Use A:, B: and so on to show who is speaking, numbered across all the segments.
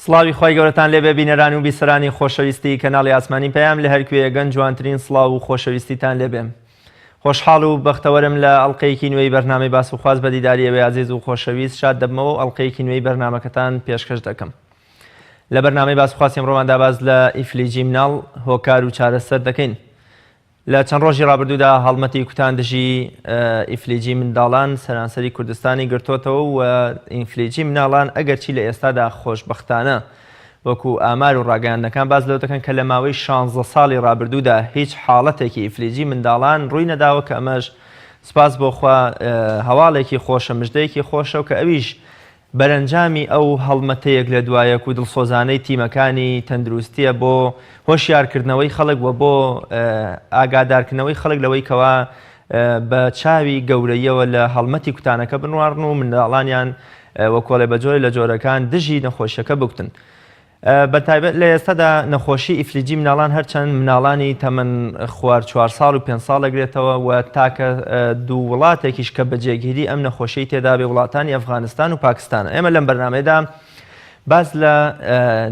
A: سڵاوی خۆی گەورەتان لێبێ بینەران و بیسەرانی خۆشەویستی کەناڵی ئاسمانی پەیام لە هەرکوێ گەنج جوانترین سڵاو و خۆشەویستیتان لێبێم. خۆشحاڵ و بەختەوەرم لە ئەڵلقەیەکی نوێی بەرنامەی باس و خواست بە دیداریەوەی عزیز و خۆشەویست شاد دەبمەوە و ئەڵلقەیەکی نوێی بەرنامەکەتان پێشکەش دەکەم. لە بەرنامەی باس و خواستیم ڕۆماندا باز لە ئیفلیجی مناڵ هۆکار و چارەسەر دەکەین. لە چەند ڕۆژی ڕابردوودا هەڵمەتی کوتان دژی ئیفلیجی منداڵان سەرانسەری کوردستانی گرتوتەوە و ئیفلیجی مناڵان ئەگەرچی لە ئێستادا خۆشبەختانە وەکو ئامار و ڕاگەیاندنەکان باز لەوە دەکەن کە لە ماوەی 16 ساڵی ڕابردوودا هیچ حاڵەتێکی ئیفلیجی منداڵان ڕووی نەداوە کە ئەمەش سپاس بۆخوا هەواڵێکی خۆشە مژدەیەکی خۆشە و کە ئەویش بەرەنجامی ئەو هەڵمەتەیەک لە دوایەک و دڵسۆزانەی تیمەکانی تەندروستیە بۆ هۆشیارکردنەوەی خەڵک و بۆ ئاگادارکردنەوەی خەڵک لەوەی کەوا بە چاوی گەورەیەوە لە هەڵمەتی کوتانەکە بنواڕن و منداڵانیان وەکۆڵێ بە جۆرە لە جۆرەکان دژی نەخۆشیەکە بکوتن. بەتایبەت لە ئێستادا نەخۆشی ئیفلیجی مناڵان هەرچەند مناڵانی تەمەن خوار 4 ساڵ و 5 ساڵ دەگرێتەوە و تاکە دوو وڵاتێکیش کە بەجێگیری ئەم نەخۆشی تێدا بێ وڵاتانی ئەفغانستان و پاکستان. ئێمە لەم بەرنامەیەدا باز لە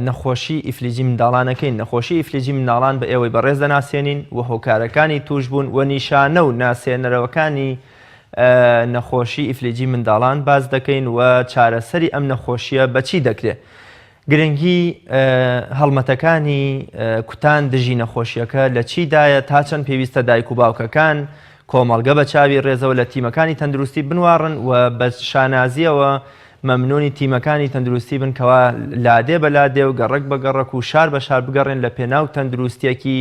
A: نەخۆشی ئیفلیجی منداڵانەکەین. نەخۆشی ئیفلیجی منداڵان بە ئێوەی بەڕێز دەناسێنین و هۆکارەکانی توش بوون و نیشانە و ناسێنەرەوەکانی نەخۆشی ئیفلیجی منداڵان باز دەکەین و چارەسەری ئەم نەخۆشیە بەچی دەکرێت. گرنگی هەڵمەتەکانی کوتان دژی نەخۆشیەکە لە چیدایە تا چەند پێویستە دایک و باوکەکان کۆمەڵگە بە چاوی ڕێزەوە لە تیمەکانی تەندروستی بنواڕن و بە شانازیەوە مەمنونی تیمەکانی تەندروستی بن کەوا لادێ بە لادێ و گەڕک بە گەڕک و شار بە شار بگەڕێن لە پێناو تەندروستیەکی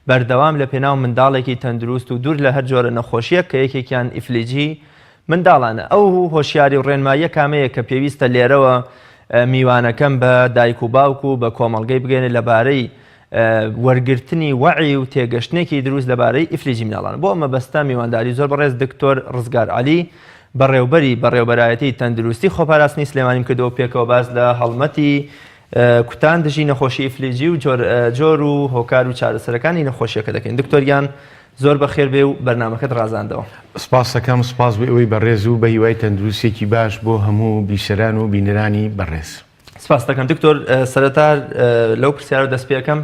A: بەردەوام لە پێناو منداڵێکی تەندروست و دوور لە هەر جۆرە نەخۆشیە کە یەکێکیان ئیفلیجی منداڵانە. ئەو هۆشیاری و ڕێنماییە کامەیە کە پێویستە لێرەوە میوانەکەم بە دایک و باوک و بە کۆمەڵگەی بگەێنێ لەبارەی وەرگرتنی وەعی و تێگەشتێکی دروست لەبارەی ئیفلیجی مناڵان. بۆ ئەمە بەستە میوانداری زۆر بەڕێز دکتۆر ڕزگار عەلی بەڕێوەبەرایەتی تەندروستی خۆپاراستنی سلێمانیم کردەوە پێکەوە باز لە هەڵمەتی کوتان دژی نەخۆشی ئیفلیجی و جۆر و هۆکار و چارەسەرەکانی نەخۆشیەکە دەکەین. دکتۆریان زۆر بەخێر بێ و بەرنامەکەت ڕازاندەوە.
B: سپاس دەکەم، سپاس بۆ ئەوەی بەڕێز و بە هیوای تەندروستێکی باش بۆ هەموو بیسەران و بینەرانی بەڕێز.
A: سپاس دەکەم دکتۆر. سەرەتا لەو پرسیارە دەست پێ دەکەم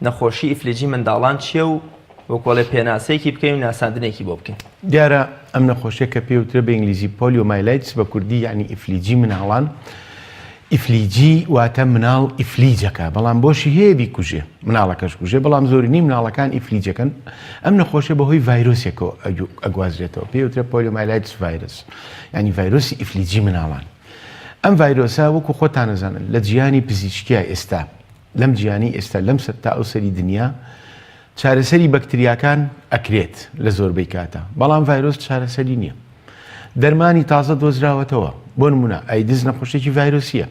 A: نەخۆشی ئیفلیجی منداڵان چییە و وەکۆڵێ پێناسەیەکی بکەین و ناساندنێکی بۆ بکەین.
B: دیارە ئەم نەخۆشیە کە پێوترە بە ئینگلیزی پۆلیۆمایلایتس بە کوردی یعنی ئیفلیجی مناڵان. ئیفلیجی واتە مناڵ ئیفلیجەکە، بەڵام بۆشی هەیە بیکوژێ مناڵەکەش کوژێ، بەڵام زۆرینی مناڵەکان ئیفلیجەکەن. ئەم نەخۆشیە بەهۆی ڤایرۆسێکەوە ئەگوازرێتەوە، پێوترە پۆلیۆمایلایتس ڤایرۆس، ینی ڤایرۆسی ئیفلیجی مناڵان. ئەم ڤایرۆسە وەکو خۆتان نەزانن لە جیهانی پزیشکیە ئێستا، لەم جیهانی ئێستا لەم سەر تا ئەو سەری دنیا چارەسەری بەکتریاکان ئەکرێت لە زۆربەی کاتە، بەڵام ڤایرۆس چارەسەری نییە. دەرمانی تازە دۆزراوەتەوە، بۆ نمونە ئایدز نەخۆشێکی ڤایرۆسیە،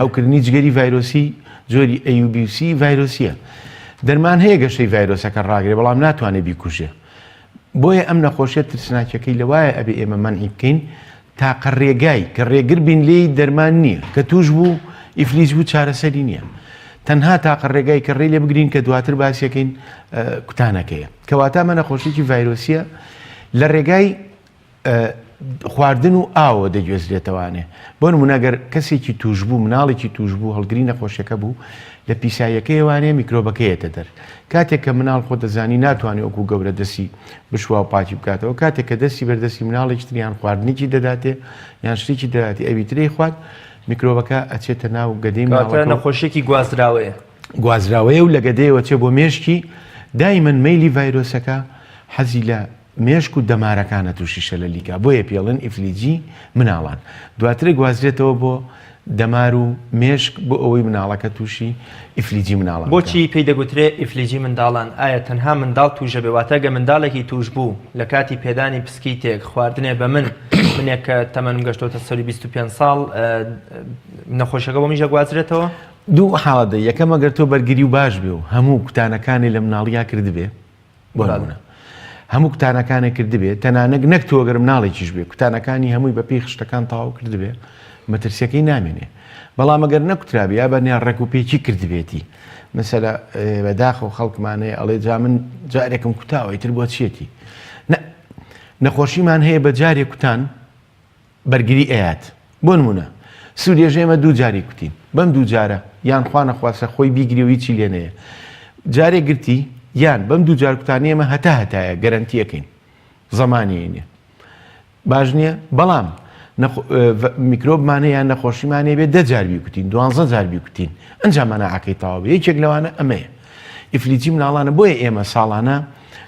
B: هەوکردنی جگەری ڤایرۆسی جۆری AUBC ڤایرۆسیە. دەرمان هەیە گەشەی ڤایرۆسەکە ڕاگرێ، بەڵام ناتوانێت بیکوژێ. بۆیە ئەم نەخۆشیە ترسناکیەکەی لەوایە ئەبێ ئێمە مەنعی بکەین تاقە ڕێگای کە ڕێگر بین لێی دەرمان نییە، کە توش بوو ئیفلیج بوو چارەسەری نییە. تەنها تاقە ڕێگای کە ڕێ لێ بگرین کە دواتر باسیەکەین کوتانەکەیە. کەواتە ئەمە نەخۆشیێکی ڤایرۆسیە لە ڕێگای خواردن و ئاوە دەگوێزرێتەوانێ. بۆ نمونەگەر کەسێکی توش بوو مناڵێکی توش بوو هەڵگری نەخۆشیەکە بوو لە پیسایەکەیوانێ میکرۆبەکەیەتە دەر. کاتێک کە مناڵ خۆ دەزانی ناتوانێت وەکو گەورە دەستی بشوا و پاکی بکاتەوە، کاتێک کە دەستی بەردەستی مناڵێکی تریان خواردنێکی دەداتێ یان شتێکی دەداتی ئەوی ترەی خوارد میکرۆبەکە ئەچێتە ناو گەدەی
A: نەخۆشیێکی گوازراوەیە
B: و لە گەدەیەوە چێ بۆ مێشکی دایمەن مەیلی ڤایرۆسەکە حەزی لە مێشک و دەمارەکانە تووشی شەلەلیکا، بۆیە پێڵن ئیفلیجی مناڵان. دواتر گوازرێتەوە بۆ دەمار و مێشک بۆ ئەوەی مناڵەکە تووشی ئیفلیجی مناڵان.
A: بۆچی پێی دەگوترێت ئیفلیجی منداڵان؟ ئایا تەنها منداڵ توژە بێ؟ واتە گە منداڵێکی توش بوو لە کاتی پێدانی پسکی تێک خواردنێ بە منێک کە تەمەنم گەشتۆتە سەری 25 ساڵ نەخۆشەکە بۆ میژە گوازرێتەوە؟
B: دوو حاڵەتە. یەکەم ئەگەر تۆ بەرگری و باش بێ و هەموو کوتانەکانی لە مناڵیا کردبێ، بۆ هەموو کوتانەکانێک کردبێت، تەنانەک نەک تۆ گەر مناڵێکیش بێ کوتانەکانی هەمووی بە پێی خشتەکان تاوا کردبێ مەترسیەکەی نامێنێ. بەڵام ئەگەر نەکوترابێ یا بەنیان ڕێک و پێکی کردبێتی، مەسەلە بەداخەوە خەڵکمانەیە ئەڵێ جا من جارێکم کوتاوە ئیتر بۆ چێتی نەخۆشیمان هەیە بە جارێک کوتان بەرگری ئەیات. بۆ نمونە سووریا ژێمە دوو جاری کوتین بەم دوو جارە یان خوا نەخواسە خۆی بیگرێەوەی چی لێنەیە جارێک گرتی یان بەم دوو جار کوتانی ئێمە هەتایە گەرنتیەکەین زەمانیێنێ باش نییە بەڵام میکرۆبمانە یان نەخۆشیمانێ بێت 10 جار بیکوتین 12 جار بیکوتین ئەنجام مەناعەکەی تەواو بێ یەکێک لەوانە ئەمەیە ئیفلیجی مناڵانە بۆیە ئێمە ساڵانە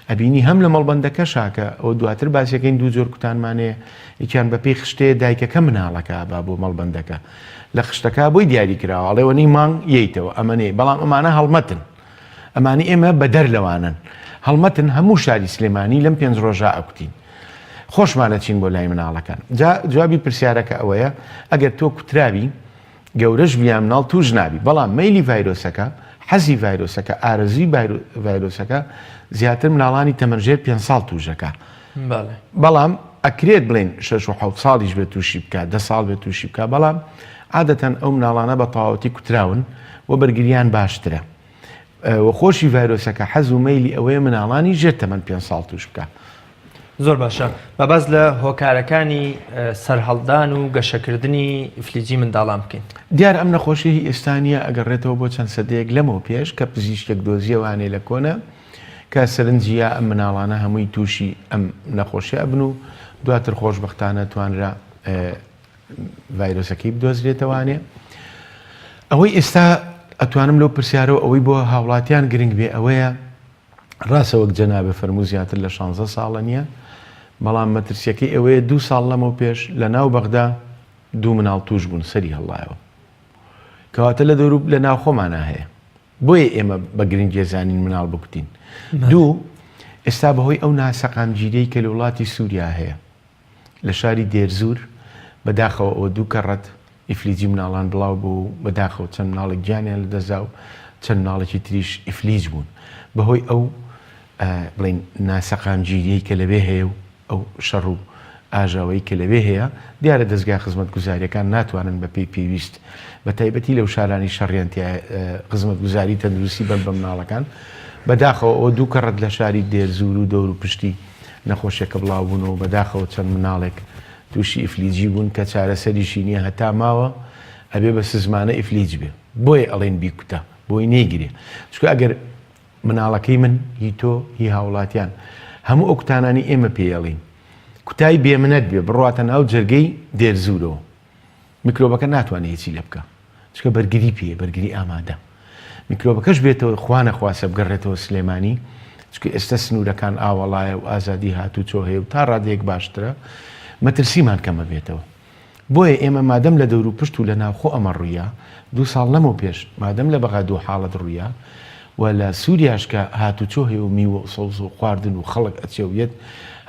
B: ئەبینی هەم لە مەڵبەندەکە شاکە ئەو دواتر باسیەکەین دوو جۆر کوتانمانەیە یەکیان بەپێی خشتەیە دایکەکە مناڵەکە با بۆ مەڵبەندەکە لە خشتەکە بۆی دیاری کراوە ئەڵێوەنی مانگ یەیتەوە ئەمەنێ بەڵام ئەمانە هەڵمەتن ئەمانی ئێمە بەدەر لەوانن هەڵمەتن هەموو شاری سلێمانی لەم 5 ڕۆژە ئەکوتین خۆشمانە چین بۆ لای مناڵەکان جوابی پرسیارەکە ئەوەیە ئەگەر تۆ کوتراوی گەورەش بیان مناڵ توش نابی بەڵام مەیلی ڤایرۆسەکە حەزی ڤایرۆسەکە ئارەزوی ڤایرۆسەکە زیاتر مناڵانی تەمەنجێر 5 ساڵ توشەکە بەڵام ئەکرێت بڵێن 6 و 7 ساڵیش بێت تووشی بکات 10 ساڵ بێت تووشی بکە بەڵام عادەتەن ئەو مناڵانە بە تەواوەتی کوتراون و بەرگریان باشترە و خۆشی ڤایرۆسەکە حەز و مەیلی ئەوەیە مناڵانی ژێر تەمەن 5 ساڵ توش بکە
A: زۆر باشە بەبەز لە هۆکارەکانی سەرهەڵدان و گەشەکردنی ئیفلیجی منداڵان بکەین
B: دیار ئەم نەخۆشی ئێستانیە ئەگەڕێتەوە بۆ چەند سەدەیەک لەمەوە پێش کە پزیشکێک دۆزیەوانێ لە کۆنە کە سەرنجە ئەم مناڵانە هەمووی تووشی ئەم نەخۆشی ئەبن و دواتر خۆشبەختانە توانرا ڤایرۆسەکەی بدۆزرێتەوانێ ئەوەی ئێستا ئەتوانم لەو پرسیارەوە ئەوەی بۆ هاوڵاتیان گرنگ بێ ئەوەیە ڕاستە وەک جەنابێ فەرموو زیاتر لە 16 ساڵە نییە بەڵام مەترسیەکەی ئەوەیە 2 ساڵ لەمەوە پێش لە ناو بەغدا 2 مناڵ توش بوون سەری هەڵایەوە کەواتە لە دەوروب لە ناو خۆمانە هەیە بۆیە ئێمە بە گرنگێزانین مناڵ بکوتین دوو ئێستا بەهۆی ئەو ناسەقامگیرەی کە لە وڵاتی سووریا هەیە لە شاری دێرزور بەداخەوە ئەوە 2 کەڕەت ئیفلیجی مناڵان بڵاو بوو بەداخەوە چەند مناڵێک گیانیان لە دەزا و چەند مناڵێکی تریش ئیفلیج بوون بەهۆی ئەو بڵین ناسەقامگیریەی کە لەوێ هەیە و ئەو شەڕ و ئاژاوەی کە لەوێ هەیە دیارە دەستگا خزمەتگوزاریەکان ناتوانن بە پێی پێویست بە تایبەتی لەو شارانی شەڕیانتیە خزمەتگوزاری تەندروستی بەم بە مناڵەکان بەداخەوە ئەو 2 کەڕەت لە شاری دێرزور و دەور و پشتی نەخۆشیەکە بڵاو بوون و بەداخەوە چەند مناڵێک تووشی ئیفلیجی بوون کە چارەسەریشی نییە هەتا ماوە ئەبێ بە سزمانە ئیفلیج بێ بۆیە ئەڵێن بیکوتە بۆی نێگیرێ چکە ئەگەر مناڵەکەی من هی تۆ هی هاوڵاتیان هەموو ئەو کوتانانی ئێمە پێڵین کوتای بێمنەت بێ بڕاتە ناو جەرگەی دێرزورەوە میکرۆبەکە ناتوانێت هیچی لێ بکە چکە بەرگری پێ بەرگری ئامادە میکرۆبەکەش بێتەوە خوا نەخواسە بگەڕێتەوە سلێمانی چکە ئێستا سنوورەکان ئاوەڵایە و ئازادی هاتوچۆ هەیە و تا ڕادەیەک باشترە مەترسیمان کەمە بێتەوە بۆیە ئێمە مادەم لە دەور و پشت و لە ناوخۆ ئەمە ڕوویە 2 ساڵ لەمەوە پێش مادەم لە بەغا 2 حاڵەت ڕوویە و لە سووریاش کە هاتوچۆ هەیە و میوە و سەوز و خواردن و خەڵک ئەچێویەت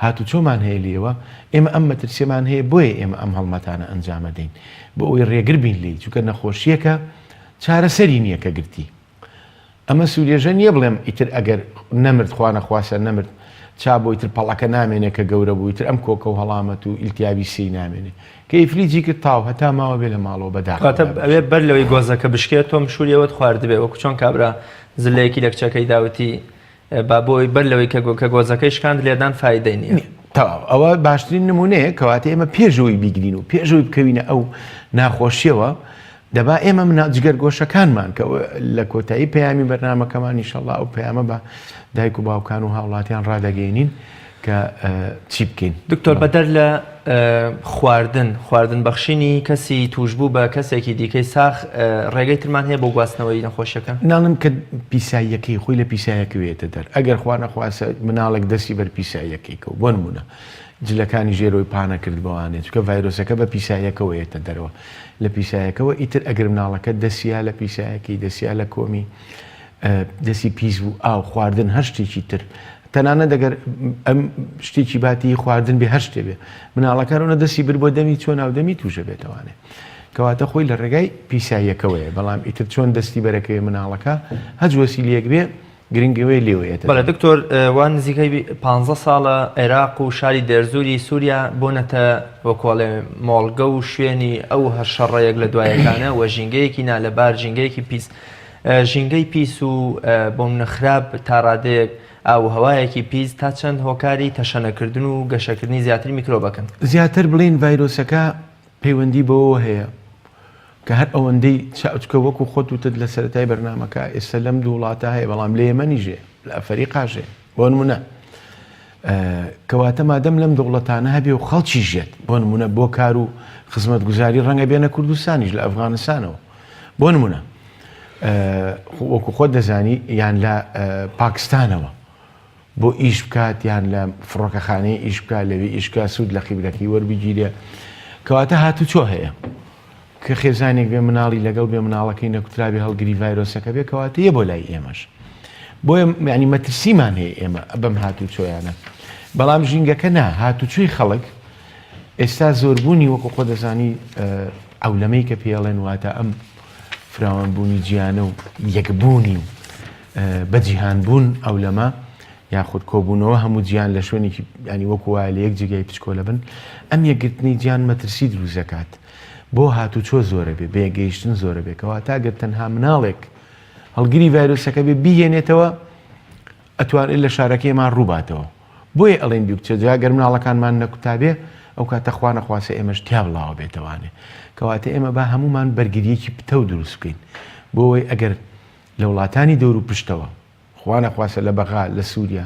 B: هاتوچۆمان هەیە لێوە ئێمە ئەم مەترسیەمان هەیە بۆیە ئێمە ئەم هەڵمەتانە ئەنجامە دەین بۆ ئەوی ڕێگر بین لێ چونکە نەخۆشیەکە چارەسەری نییە کە گرتی ئەمە سووریێژە نییە بڵێم ئیتر ئەگەر نەمرد خوا نەخواسە نەمرد چا بۆ ئیتر پەڵەکە نامێنێ کە گەورە بوو ئیتر ئەم کۆکە و هەڵامەت و ئیلتیابی سی نامێنێ کە ئیفلیجی کرد تاو هەتا ماوە بێ لە ماڵەوە بەداخەوە
A: ئەوێ بەر لەوەی گۆزەکە بشکێت تۆم شووریەوەت خواردبێ وەکو چۆن کابرا زلەیەکی لە کچەکەی داوتی با بۆی بەر لەوەی کە گۆزەکەی شکاند لێدان فایدەی نییە
B: تەواو ئەوە باشترین نمونەیە کەواتە ئێمە پێشەوەی بیگرین و پێشەوەی بکەوینە ئەو ناخۆشیەوە دەبا ئێمە منە جگەر گۆشەکانمان کە لە کۆتایی پەیامی بەرنامەکەمان ئینشەڵڵا ئەو پەیامە بە دایک و باوکان و هاوڵاتیان ڕادەگەێنین کە چی بکەین
A: دکتۆر بەدەر لە خواردن بەخشینی کەسی توشبوو بە کەسێکی دیکەی ساخ ڕێگەی ترمان هەیە بۆ گواستنەوەی نەخۆشیەکە
B: ناڵم کە پیساییەکەی خۆی لە پیسایەکەوێتە دەر ئەگەر خوا نەخواسە مناڵێک دەستی بەر پیساییەکەیکە و بۆ نمونە جلەکانی ژێرۆی پانە کرد بەوانێت چکە ڤایرۆسەکە بە پیسایەکەوەیەتە دەرەوە لە پیسایەکەوە ئیتر ئەگەر مناڵەکە دەسیا لە پیسایەکەی دەسیا لە کۆمی دەستی پیس بوو ئاو خواردن هەر شتێکی تر تەنانە دەگەر ئەم شتێکی باتی خواردن بێ هەر شتێ بێ مناڵەکانەوە دەستی بر بۆ دەمی چۆن ناو دەمی تووشە بێتەوانێ کەواتە خۆی لە ڕێگای پیساییەکەوەیە بەڵام ئیتر چۆن دەستی بەرەکەی مناڵەکە هەج وەسیلەیەک بێ گرنگەوەی لێوەیەتە
A: بەڵێ دکتۆر وان نزیکەی 15 ساڵە عێراق و شاری دێرزوری سووریا بۆنەتە وەکوڵێ مۆڵگە و شوێنی ئەو هەر شەڕەیەک لە دوایەکانە و ژینگەیەکی نالەبار ژینگەیەکی پیس ژینگەی پیس و بۆ نەخراب تا ڕادەیەک ئاو هەوایەکی پیس تا چەند هۆکاری تەشەنەکردن و گەشەکردنی زیاتر میکرۆبەکەن
B: زیاتر بڵین ڤایرۆسەکە پەیوەندی بەوە هەیە کە هەر ئەوەندەی چاوچکە وەکو خۆت وتت لە سەرەتای بەرنامەکە ئێستا لەم دوو وڵاتە هەیە بەڵام لە ئێمەنیژێ لە ئەفریقاژێ بۆ نمونە کەواتە مادەم لەم دەوڵەتانە هەبێ و خەڵکی ژێت بۆ نمونە بۆ کار و خزمەتگوزاری ڕەنگە بێنە کوردستانیش لە ئەفغانستانەوە بۆ نمونە وەکو خۆت دەزانی یان لە پاکستانەوە بۆ ئیش بکات یان لە فڕۆکەخانەی ئیش بکات لەوێ ئیشکا سوود لە قیبلەکەی وەربگیرێ کەواتە هاتوچۆ هەیە کە خێزانێک بێ مناڵی لەگەڵ بێ مناڵەکەی نەکوترابێ هەڵگری ڤایرۆسەکە بێ کەواتە یە بۆ لای ئێمەش بۆیە ینی مەترسیمان هەیە ئێمە بەم هاتوچۆیانە بەڵام ژینگەکە نا هاتوچۆی خەڵک ئێستا زۆربوونی وەکو خۆ دەزانی ئەولەمەی کە پێڵێن واتە ئەم فراوانبوونی گیانە و یەکبوونی و بەجیهانبوون ئەولەمە یاخود کۆبوونەوە هەموو گیان لە شوێنێکی ینی وەکو وایە لە یەک جێگای پچکۆلە بن ئەم یەکگرتنی گیان مەترسی دروست دەکات بۆ هاتوچۆ زۆرە بێ بێگەیشتن زۆرە بێ کەواتە گەر تەنها مناڵێک هەڵگری ڤایرۆسەکە بێ بهێنێتەوە ئەتوانێت لە شارەکەیمان ڕووباتەوە بۆیە ئەڵێن بیوچە جاگەر مناڵەکانمان نەکوتابێ ئەو کاتە خوا نەخواسە ئێمەش تیا بڵاوە بێتەوانێ کەواتە ئێمە با هەمومان بەرگریەکی پتە و دروست بکەین بۆەوەی ئەگەر لە وڵاتانی دەور و پشتەوە خوا نەخواسە لە بەغا لە سووریا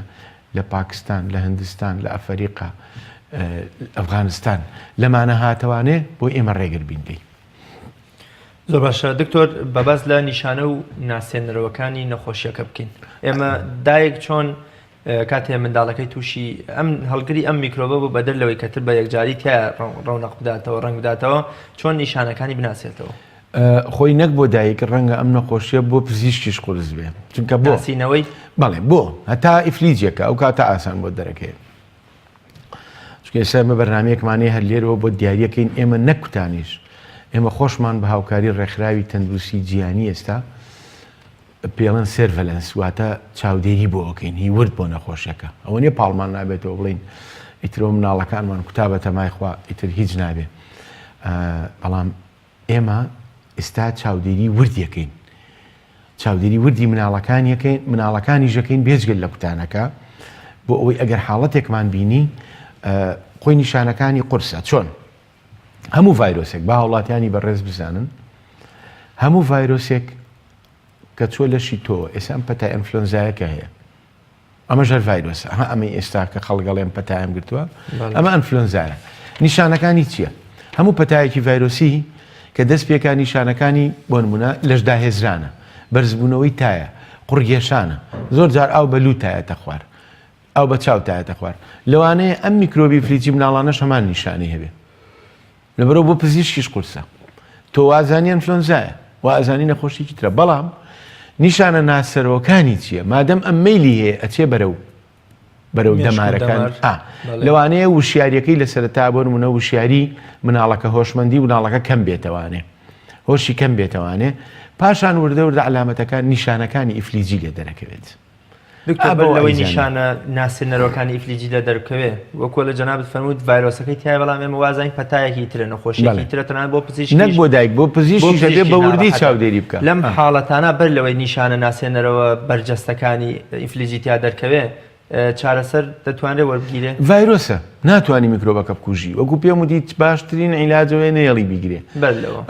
B: لە پاکستان لە هەندستان لە ئەفریقا ئەفغانستان لەمانە هاتەوانێ بۆ ئێمە ڕێگر بینکەین
A: زۆر باشە دکتۆر بەبەست لە نیشانە و ناسێنەرەوەکانی نەخۆشیەکە بکەین ئێمە دایەک چۆن کاتێ منداڵەکەی تووشی ئەم هەڵگری ئەم میکرۆبە بۆ بەدەر لەوەی کەتر بە یەکجاری تیا ڕەونەق بداتەوە ڕنگ بداتەوە چۆن نیشانەکانی بناسێتەوە
B: خۆی نەک بۆ دایک ڕەنگە ئەم نەخۆشیە بۆ پزیشکیش قورس بێ چونکە بۆ
A: ناسینەوەی
B: بەڵێ بۆ هەتا ئیفلیجێکە ئەو کاتە ئاسان بۆ دەرەکەێت چکە ئێستا ئێمە بەرنامەیەکمانەیە هەر لێرەوە بۆ دیاریەکەین ئێمە نەکوتانیش ئێمە خۆشمان بە هاوکاری ڕێکخراوی تەندروستی جیهانی ئێستا پێڵەن سێرڤەلەنس واتە چاودێری بۆ ئۆکەین هی ورد بۆ نەخۆشیەکە ئەوە نیە پاڵمان نابێتەوە بڵین ئیترۆ مناڵەکانمان کوتابەتە مایخوا ئیتر هیچ نابێ بەڵام ئێمە ئێستا چاودێری وردیەکەین چاودێری وردی مناڵەکانی ژەکەین بێجگەل لە کوتانەکە بۆ ئەوەی ئەگەر حاڵەتێکمان بینی خۆی نیشانەکانی قورسە چۆن هەموو ڤایرۆسێک با هاوڵاتیانی بەڕێز بزانن هەموو ڤایرۆسێک کە چۆ لەشی تۆ ئێستا ئەم پەتای ئەنفلۆنزایەکە هەیە ئەمە ژەر ڤایرۆسە ئەمەی ئێستا کە خەڵگەڵێن پەتایم گرتووە ئەمە ئەنفلۆنزایە نیشانەکانی چییە هەموو پەتایەکی ڤایرۆسی کە دەست پێکان نیشانەکانی بۆ نمونە لەشدا هێزرانە بەرزبوونەوەی تایە قوڕگێشانە زۆر جار ئاو بەلوو تایەتە خوار ئەو بە چاو تایەتە خوار لەوانەیە ئەم میکرۆبی فلیجی مناڵانەش هەمان نیشانی هەبێ لەبەرەوە بۆ پزیشکیش قورسە تۆ وازانی ئەنفلۆنزایە و ئازانی نەخۆشیی ترە بەڵام نیشانە ناسەرەوەکانی چییە مادەم ئەم مەیلی هەیە ئەچێ بەرەو دەمارەکان لەوانەیە وشیاریەکەی لە سەرەتا بۆ نمونە وشیاری مناڵەکە هۆشمەندی مناڵەکە کەم بێتەوانێ هۆشی کەم بێتەوانێ پاشان وردە علامەتەکان نیشانەکانی ئیفلیجی لێ دەرەکەوێت
A: لەوەی نیشانە ناسێنەرەوەکانی ئیفلیجی لە دەرکەوێ وەکو لە جەنابەت فەرمووت ڤایرۆسەکەی تیا بەڵام ئێمە وازین پەتایەکی ترە نەخۆشیەکی ترە تەنانەت بۆ پزیشکی
B: نەک بۆ دایک بۆ پزیشکی دەبێ بە وردی چاودێری بکە
A: لەم حاڵەتانە بەر لەوەی نیشانە ناسێنەرەوە بەرجەستەکانی ئیفلیجی تیا دەرکەوێ چارەسەر دەتوانرێ وەربگیرێ
B: ڤایرۆسە ناتوانانی میکرۆبەکە بکوژی وەکو پێم وتی باشترین عیلاجەوەی نەیەڵی بیگرێ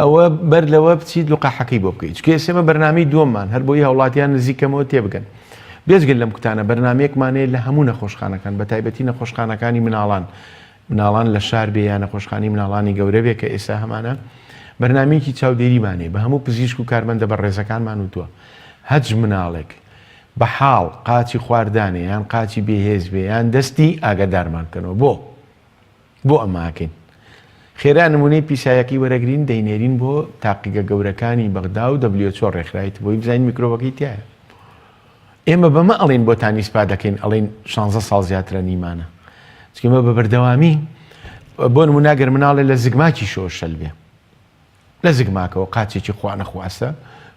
B: ئەوە بەر لەوە بچیت لقاحەکەی بۆ بکەیت چکە ئێستا بەرنامەی دووەممان هەر بۆی هاوڵاتیان نزیکەمەوە تێبگەن بێجگەل لەم کوتانە بەرنمەیەکمانەیە لە هەموو نەخۆشخانەکان بە تایبەتی نەخۆشخانەکانی مناڵان لە شار بێ یان نەخۆشخانی مناڵانی گەورە بێ کە ئێستا هەمانە بەرنمەیەکی چاودێریمانێ بە هەموو پزیشک و کارمەندە بە ڕێزەکانمان وتووە هەج مناڵێک بە حاڵ قاچی خواردانێ یان قاچی بێهێز بێ یان دەستی ئاگادارمانکەنەوە بۆ ئەماکەین خێرا نمونەی پیسایەکی وەرەگرین دەینێرین بۆ تاقیگە گەورەکانی بەغدا و WHO ڕێکخراویت بۆی بزانین میکرۆبەکەی تایە ئێمە بەمە ئەڵێن بۆتانی سپا دەکەین ئەڵێن 16 ساڵ زیاترە نیمانە چکەمە بە بەردەوامی بۆ نموناگەر مناڵێ لە زگماکی شۆشەل بێ لە زگماکەوە قاچێکی خوا نەخواستە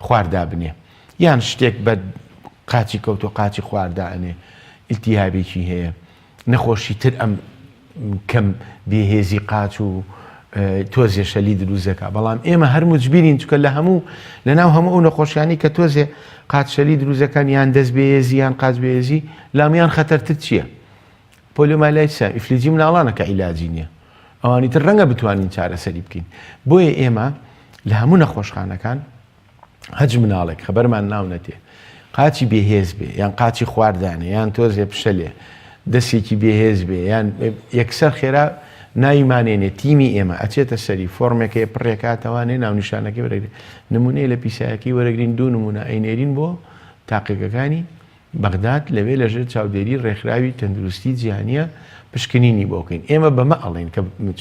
B: خواردا بنێ یان شتێک بە قاچی کەوتۆ قاچی خواردانێ ئیلتیهابێکی هەیە نەخۆشی تر ئەم کەم بێهێزی قاچ و تۆزێ شەلی دروزەکە بەڵام ئێمە هەر مجبیرین چکە لە ناو هەموو ئەو نەخۆشیانی کە تۆزێ قاچ شەلی دروزەکان یان دەست بێهێزی یان قاچ بێهێزی لامیان خەتەرتر چییە پۆلیۆمایلایتسە ئیفلیجی مناڵانەکە عیلاجی نییە ئەوانی تر ڕەنگە بتوانین چارەسەری بکەین بۆیە ئێمە لە هەموو نەخۆشخانەکان هەج مناڵێک خەبەرمان ناونەتێ قاچی بێهێز بێ یان قاچی خواردانێ یان تۆزێ پشەلێ دەستێکی بێهێز بێ یان یەکسەر خێرا نایمانێنێ تیمی ئێمە ئەچێتە سەری فۆرمێکی پڕێکاتەوانێ ناونیشانەکەی وەرەگرین نمونەی لە پیسایەکی وەرەگرین دوو نمونە ئەینێرین بۆ تاقیەکەکانی بەغداد لەوێ لەژێر چاودێری ڕێکخراوی تەندروستی جیهانیە پشکنینی بۆکەین ئێمە بەمە ئەڵێن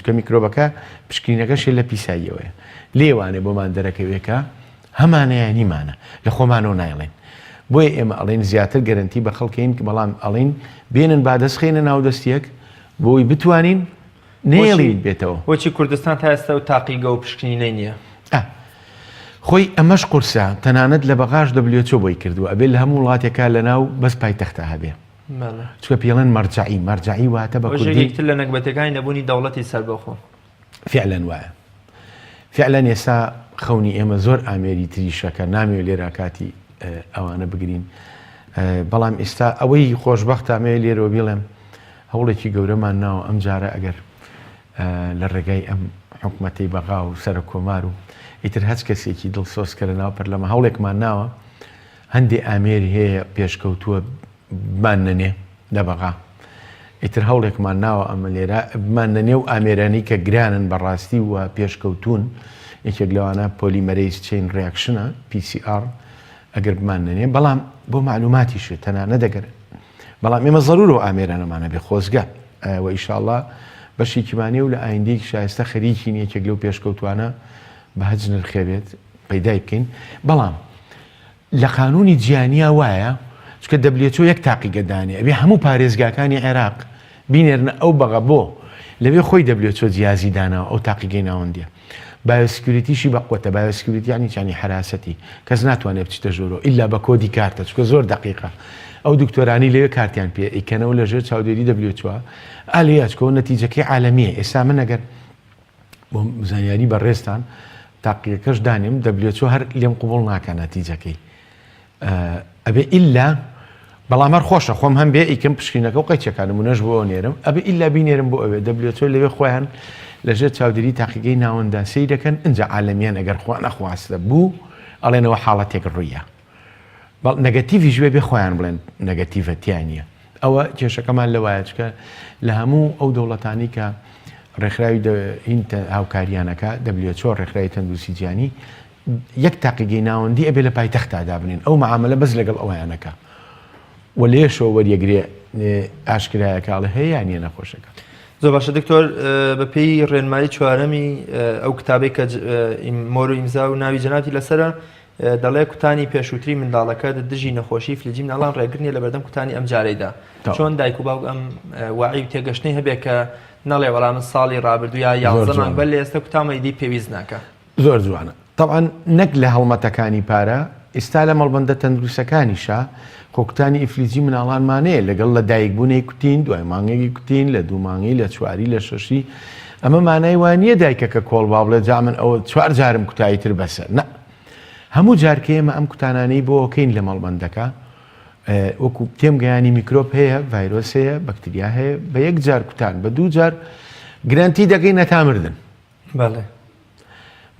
B: کە میکرۆبەکە پشکنینەکەشێ لە پیساییەوەیە لێوانێ بۆمان دەرەکەوێکە هەمانەیانیمانە لە خۆمانەوە نایڵێن بۆیە ئێمە ئەڵێن زیاتر گەرنتی بە خەڵکەین کە بەڵام ئەڵێن بێنن بادەستخێنە ناودەستیەک بۆی بتوانین نێڵین بێتەوە
A: بۆچی کوردستان تا ئێستا و تاقیگە و پشکنینەی نییە
B: خۆی ئەمەش قورسە تەنانەت لە بەغاش WHO بۆی کردووە ئەبێ لە هەموو وڵاتێکا لەناو بەس پایتەختە هەبێ چکە پێڵێن مەرجعی واتە بە کوردی
A: یەکتر لە نەکبەتەکانی نەبوونی دەوڵەتی سەربەخۆ
B: فعلەن وایە فعلەن ئێستا خەونی ئێمە زۆر ئامێری تریشەکە نامێ لێرا کاتی ئەوانە بگرین بەڵام ئێستا ئەوەی خۆشببخت ئامێ لێرەوە بڵێم هەوڵێکی گەورەمان ناوە ئەم جارە ئەگەر لە ڕێگای ئەم حکومەتەی بەغا و سەر کۆمار و ئیتر هەچ کەسێکی دڵسۆزکە لە ناو پەرلەمە هەوڵێکمان ناوە هەندێک ئامێری هەیە پێشکەوتووە بمان نەنێ لە بەغا ئیتر هەوڵێکمان ناوە ئەمە لێرە بمان نەنێ و ئامێرانی کە گرانن بەڕاستی وە پێشکەوتون یەکێک لەوانە پۆلیمەرەیز چین ڕیاکشنە PCR ئەگەر بمان نەنێ بەڵام بۆ معلوماتیشێ تەنانە دەگەرن بەڵام ئێمە زەرور و ئامێرانەمانە بێ خۆزگە و ئیشاءڵڵا بەشێکیمانێ و لە ئایندەیەکی شایستە خەریکین یەکێک لەو پێشکەوتوانە بە هەج نرخێبێت پەیدای بکەین بەڵام لە قانونی جیهانیا وایە چکە WHO یەک تاقیگەدانێ ئەبێ هەموو پارێزگاکانی عێراق بینێرنە ئەو بەغە بۆ لەوێ خۆی WHO جیازی داناوە ئەو تاقیگەی ناوەندیە بایۆسکیوریتیشی بەقوتە بایۆسکیوریتی یانی چانی حراسەتی کەس ناتوانێت بچتە ژۆرۆ ئیلا بە کۆدی کارتە چکە زۆر دقیقە ئەو دکتۆرانی لەوێ کارتیان پێ ئیکەنەوە لەژێر چاودێری WHO ئالەیەچکەوە نەتیجەکەی عالەمیە ئێستا من ئەگەر بۆ زانیاری بەڕێستان تاقیەکەش دانیم WHO هەر لێم قوبوڵ ناکە نەتیجەکەی ئەبێ ئیلا بەڵامەر خۆشە خۆم هەم بێ ئیکەم پشکینەکە و قەیچەکانم منەش بۆ نێرم ئەبێ ئیلا بینێرم بۆ ئەوێ WHO لەوێ خۆیان لەژێر چاودێری تاقیگەی ناوەندا سەی دەکەن ئەنجا عالەمیان ئەگەر خوا نەخواستە بوو ئەڵێنەوە حاڵەتێک ڕوویە بەڵ نەگەتیڤی ژوێ بێ خۆیان بڵێن نەگەتیڤەتیان نیە ئەوە کێشەکەمان لەوایە چکە لە هەموو ئەو دەوڵەتانی کە ڕێکخراوی هاوکاریانەکە WHO ڕێکخراوی تەندروستی جیهانی یەک تاقیگەی ناوەندی ئەبێ لە پایتەختدا بنێن ئەو معاملە بەس لەگەڵ ئەویانەکە و لێشەوە وەریەگرێ ئاشکرایەکاڵە هەیە یان نیە نەخۆشەکە
A: زۆر باشە دکتۆر بە پێی ڕێنمایی چوارەمی ئەو کتابێک کە مۆرۆ ئیمزا و ناوی جەنابی لەسرە دەڵێ کوتانی پێشووتری منداڵەکە دژی نەخۆشی فلجی مناڵان ڕێگرنیە لە بەردەم کوتانی ئەم جارەیدا چۆن دایک و باوک ئەم واعی و تێگەشتنی هەبێ کە نەڵێ وەڵام ساڵی ڕابردوو یا 11 مانگ بەر لە ئێستا کوتامەیدی پێویست ناکە
B: زۆر جوانە طبعا نەک لە هەڵمەتەکانی پارە ئێستا لە مەڵبەندە تەندروستەکانیشە خۆکوتانی ئیفلیجی مناڵانمانەیە لەگەڵ لە دایکبوونەی کوتین دوای مانگێکی کوتین لە دوو مانگی لە چواری لە شەشی ئەمە مانای وانە دایکەکە کۆڵ با بڵێ جا من ئەوە چوار جارم کوتاییتر بەسەر نە هەموو جارکەیەمە ئەم کوتانانەی بۆ ئۆکەین لە مەڵبەندەکە وەکو تێم گەیانی میکرۆپ هەیە ڤایرۆس هەیە بەکتریا هەیە بە یەک جار کوتان بە دوو جار گرانتی دەگەی نەتامردن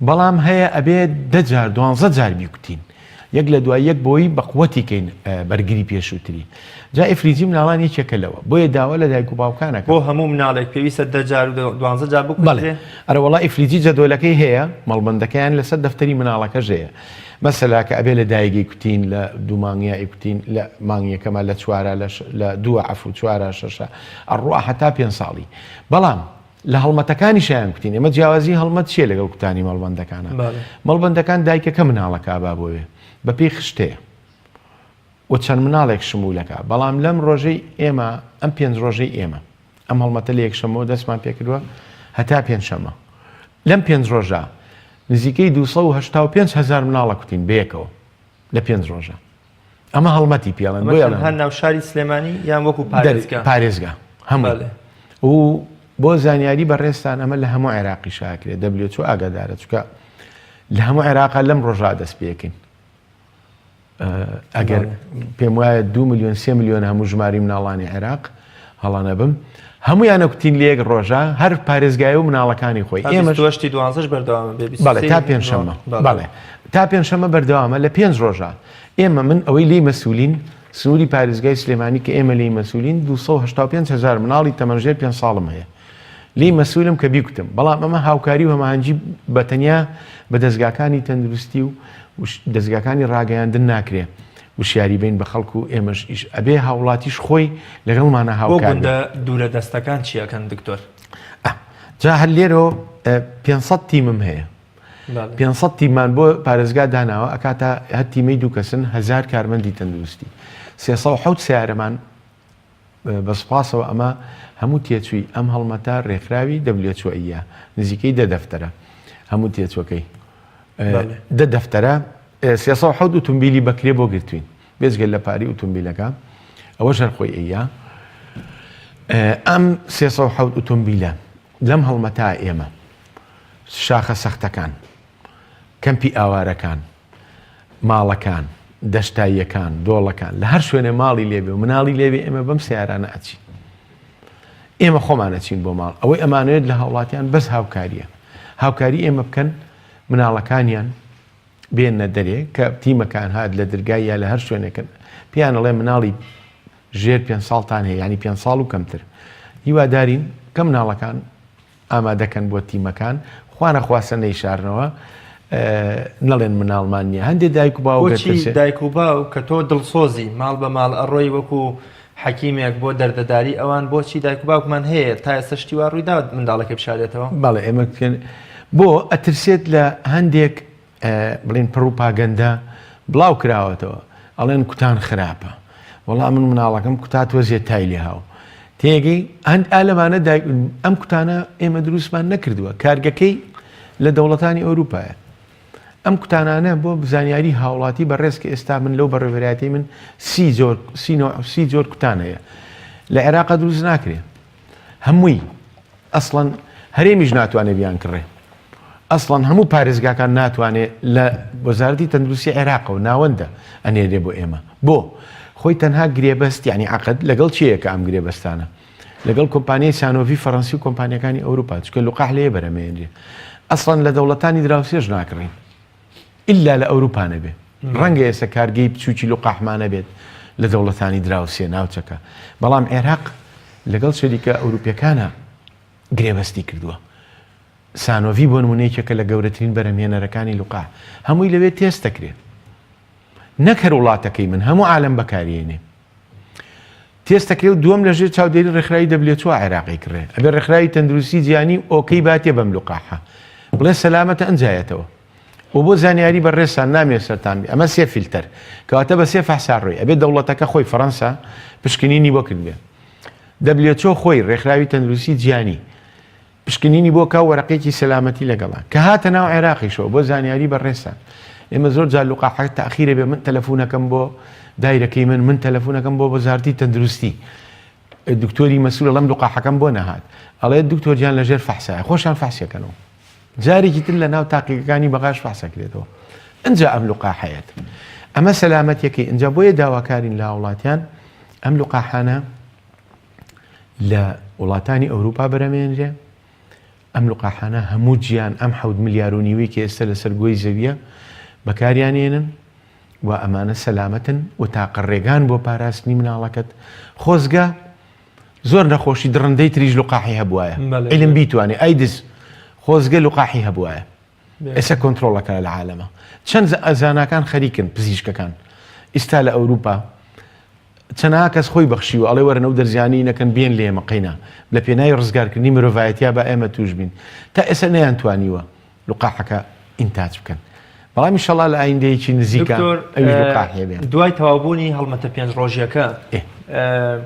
B: بەڵام هەیە ئەبێ 10 جار 12 جار بیکوتین یەک لە دوای یەک بۆی بەقوەتیکەین بەرگری پێشووتری جا ئیفلیجی مناڵان یەکێکە لەوە بۆیە داوا لە دایک و باوکانەکە
A: بۆ هەموو مناڵێک پێویستە 10 جار و 12 جار بکوترێ
B: ئەرە وەڵا ئیفلیجی جەدۆلەکەی هەیە مەڵبەندەکەیان لەسەر دەفتەری مناڵەکەش هەیە مەسەلا کە ئەبێ لە دایگی کوتین لە دوو مانگیا ئیکوتین لە مانگیەکەمە لە چوارە لە دووە عەفو چوارە شەشە ئەڕوا هەتا 5 ساڵی بەڵام لە هەڵمەتەکانی شایان کوتین ئێمە جیاوازی هەڵمەت چیە لەگەڵ کوتانی مەڵبەندەکانە مەڵبەندەکان دایکەکە مناڵەکە با بۆوێ بەپێی خشتەیە و چەند مناڵێک شمولەکە بەڵام لەم ڕۆژەی ئێمە ئەم 5 ڕۆژەی ئێمە ئەم هەڵمەتە لە یەکشەمەوە دەستمان پێکردووە هەتا 5 شەمە لەم 5 ڕۆژە نزیکەی 285,000 مناڵە کوتین بەیەکەوە لە 5 ڕۆژە ئەمە هەڵمەتی پێڵێن
A: هەر ناو شاری سلێمانی یان وەکو
B: پارێزگا هەموو و بۆ زانیاری بەڕێستان ئەمە لە هەموو عێراقی شاکرێت WHO ئاگادارە چکە لە هەموو عێراقا لەم ڕۆژا دەست پێکەین ئەگەر پێم وایە 2 ملیۆن 3 ملیۆن هەموو ژماری مناڵانی عێراق هەڵا نەبم هەمویانە کوتین لە یەک ڕۆژە هەر پارێزگای و مناڵەکانی خۆی
A: ئێمەشتی دوانزەش بەردەوامە
B: بەڵێ تا پێنجشەممە بەڵێ تا پێنجشەممە بەردەوامە لە 5 ڕۆژە ئێمە من ئەوەی لی مەسولین سنووری پارێزگای سلێمانی کە ئێمە لی مەسولین 285,000 مناڵی تەمەژێر 5 ساڵم هەیە لی مەسولم کە بیکوتم بەڵام ئەمە هاوکاری و هەماهەنگی بەتەنیا بە دەستگاکانی تەندروستی و دەستگاکانی ڕاگەیاندن ناکرێ وشیاری بین بە خەڵکو و ئێمەش ئەبێ هاوڵاتیش خۆی لەگەڵمانە هاوکار
A: دوورە دەستەکان چیەکەن دکتۆر
B: جا هەر لێرەوە 500 تیمم هەیە 500 تیمان بۆ پارێزگا داناوە ئەکاتە هەر تیمەی دوو کەسن 1000 کارمەندی تەندروستی 300 سیارەمان بەسپاسەوە ئەمە هەموو تێچووی ئەم هەڵمەتا ڕێکخراوی دەبلێچوەیە نزیکەی 10 دەفتەرە هەموو تێچوەکەی 10 دەفتەرە 300 ئۆتۆمبیلی بەکرێ بۆ گرتوین بێزگەل لە پاری ئۆتۆمبیلەکە ئەوە ژەرخۆی ئەیە ئەم 300 ئۆتۆمبیلە لەم هەڵمەتا ئێمە شاخە سەختەکان کەمپی ئاوارەکان ماڵەکان دەشتاییەکان دۆڵەکان لە هەر شوێنێ ماڵی لێبێ و مناڵی لێبێ ئێمە بەم سیارانە ئەچین ئێمە خۆمانەچین بۆ ماڵ ئەوەی ئەمانوێت لە هاوڵاتیان بەس هاوکاریە هاوکاری ئێمە بکەن مناڵەکانیان بێنە دەرێ کە تیمەکان هات لە دەرگای یا لە هەر شوێنێکن پیانەڵێ مناڵی ژێر 5 ساڵتان هەیە ینی 5 ساڵ و کەمتر هیوادارین کە مناڵەکان ئامادەکەن بۆ تیمەکان خوانە خواسە نەیشارنەوە نەڵێن مناڵمان نییە هەندێک دایک و باو
A: دایک و باو کە تۆ دڵسۆزی ماڵ بە ماڵ ئەڕۆی وەکو حەکیمێک بۆ دەردەداری ئەوان بۆچی دایک و باوکمان هەیە تا ئێستا شتیوا ڕوویدا منداڵەکە بشارێتەوە
B: بەڵێ ئێمە بۆ ئەترسێت لە هەندێک بڵێن پڕوپاگەندە بڵاو کراوەتەوە ئەڵێن کوتان خراپە وەڵام من مناڵەکەم کوتا تۆزیێت تای لێ هاو تێگەی هەند ئالەمانە ئەم کوتانە ئێمە دروستمان نەکردووە کارگەکەی لە دەوڵەتانی ئەوروپایە ئەم کوتانانە بۆ بزانیاری هاوڵاتی بەڕێز کە ئێستا من لەو بەڕێوەبەراتی من 30 جۆر کوتان هەیە لە عێراقا دروست ناکرێ هەمووی ئەسڵەن هەرێمیش ناتوانێت بیان کڕێ ئەسڵەن هەموو پارێزگاکان ناتوانێت لە وەزارەتی تەندروستی عێراقەوە ناوەندە ئەنێرێ بۆ ئێمە بۆ خۆی تەنها گرێبەست یعنی عقد لەگەڵ چیەیە کە ئەم گرێبەستانە لەگەڵ کۆمپانیای سانۆڤی فەڕەنسی و کۆمپانیەکانی ئەوروپا چکە لوقاح لێ بەرەمێنرێ ئەسڵەن لە دەوڵەتانی دراوسێژ ناکڕین ئللا لە ئەوروپانە بێ ڕەنگە ئێستا کارگەی بچووکی لوقاحمانە بێت لە دەوڵەتانی دراوسێ ناوچەکە بەڵام عێراق لەگەڵ شەریکە ئەوروپیەکانە گرێبەستی کردووە سانۆڤی بۆ نمونەیەکێکە لە گەورەترین بەرەمێنەرەکانی لوقاح هەمووی لەوێ تێست دەکرێت نەکەر وڵاتەکەی من هەموو عالەم بەکارێنێ تێستەکرێت و دووەم لەژێر چاودێری ڕێکخراوی دەبلێت عێراقی کڕێ ئەبێ ڕێکخراوی تەندروستی جیهانی ئۆکەی باتێ بەم لوقاحە بڵێ سەلامەتە ئەنجایەتەوە و بۆ زانیاری بەڕێستان نامێت سەرتان بێ ئەمە 3 فیلتەر کەواتە بە 3 فەحسا ڕۆی ئەبێ دەوڵەتەکە خۆی فەڕەنسا پشکنینی بۆ کردبێ دەبلێت خۆی ڕێکخراوی تەندروستی جیهانی پشکنینی بۆ کا وەرەقێکی سەلامەتی لەگەڵا کە هاتە ناو عێراقیشەوە بۆ زانیاری بەڕێستان ئێمە زۆر جار لوقاحەکە تاخیرە بێ من تەلەفۆنەکەم بۆ دایرەکەی من تەلەفۆنەکەم بۆ وەزارەتی تەندروستی دکتۆری مەسوولە لەم لوقاحەکەم بۆ نەهات ئەڵێ دکتۆر گیان لەژێر فەحسایە خۆشان فەحسیەکەنەوە جارێکی تر لە ناو تاقیقەکانی بەغاش فەحسەکرێتەوە ئەنجا ئەم لوقاحەیەت ئەمە سەلامەتیەکەی ئەنجا بۆیە داواکارین لە وڵاتیان ئەم لوقاحانە لە وڵاتانی ئەوروپا بەرەمێنرێ ئەم لوقاحانە هەموو گیان ئەم 7 ملیار و نیوەی کە ئێستا لەسەر گۆی زەویە بەکاریانێنن و ئەمانە سەلامەتن و تاقە ڕێگان بۆ پاراستنی مناڵەکەت خۆزگە زۆر نەخۆشی دڕندەی تریژ لوقاحی هەبوایە علم بیتوانێ ئایدز خۆزگە لوقاحی هەبوایە ئێستا کۆنتڕۆڵەکە لە عالەمە چەند ئەزاناکان خەریکن پزیشکەکان ئێستا لە ئەوروپا چەنها کەس خۆی بەخشیوە ئەڵێ وەرنە و دەرزیانی نەکەن بێن لێ مەقینە لە پێناوی ڕزگارکردنی مرۆڤایەتیا بە ئێمە توش بین تا ئێستا نەیانتوانیوە لوقاحەکە ئینتاج بکەن بەڵام ئینشەڵا لە ئایندەیەکی نزیکە ئەویش لوقاحێ بێن
A: دوای تەوابوونی هەڵمەتە 5 ڕۆژیەکە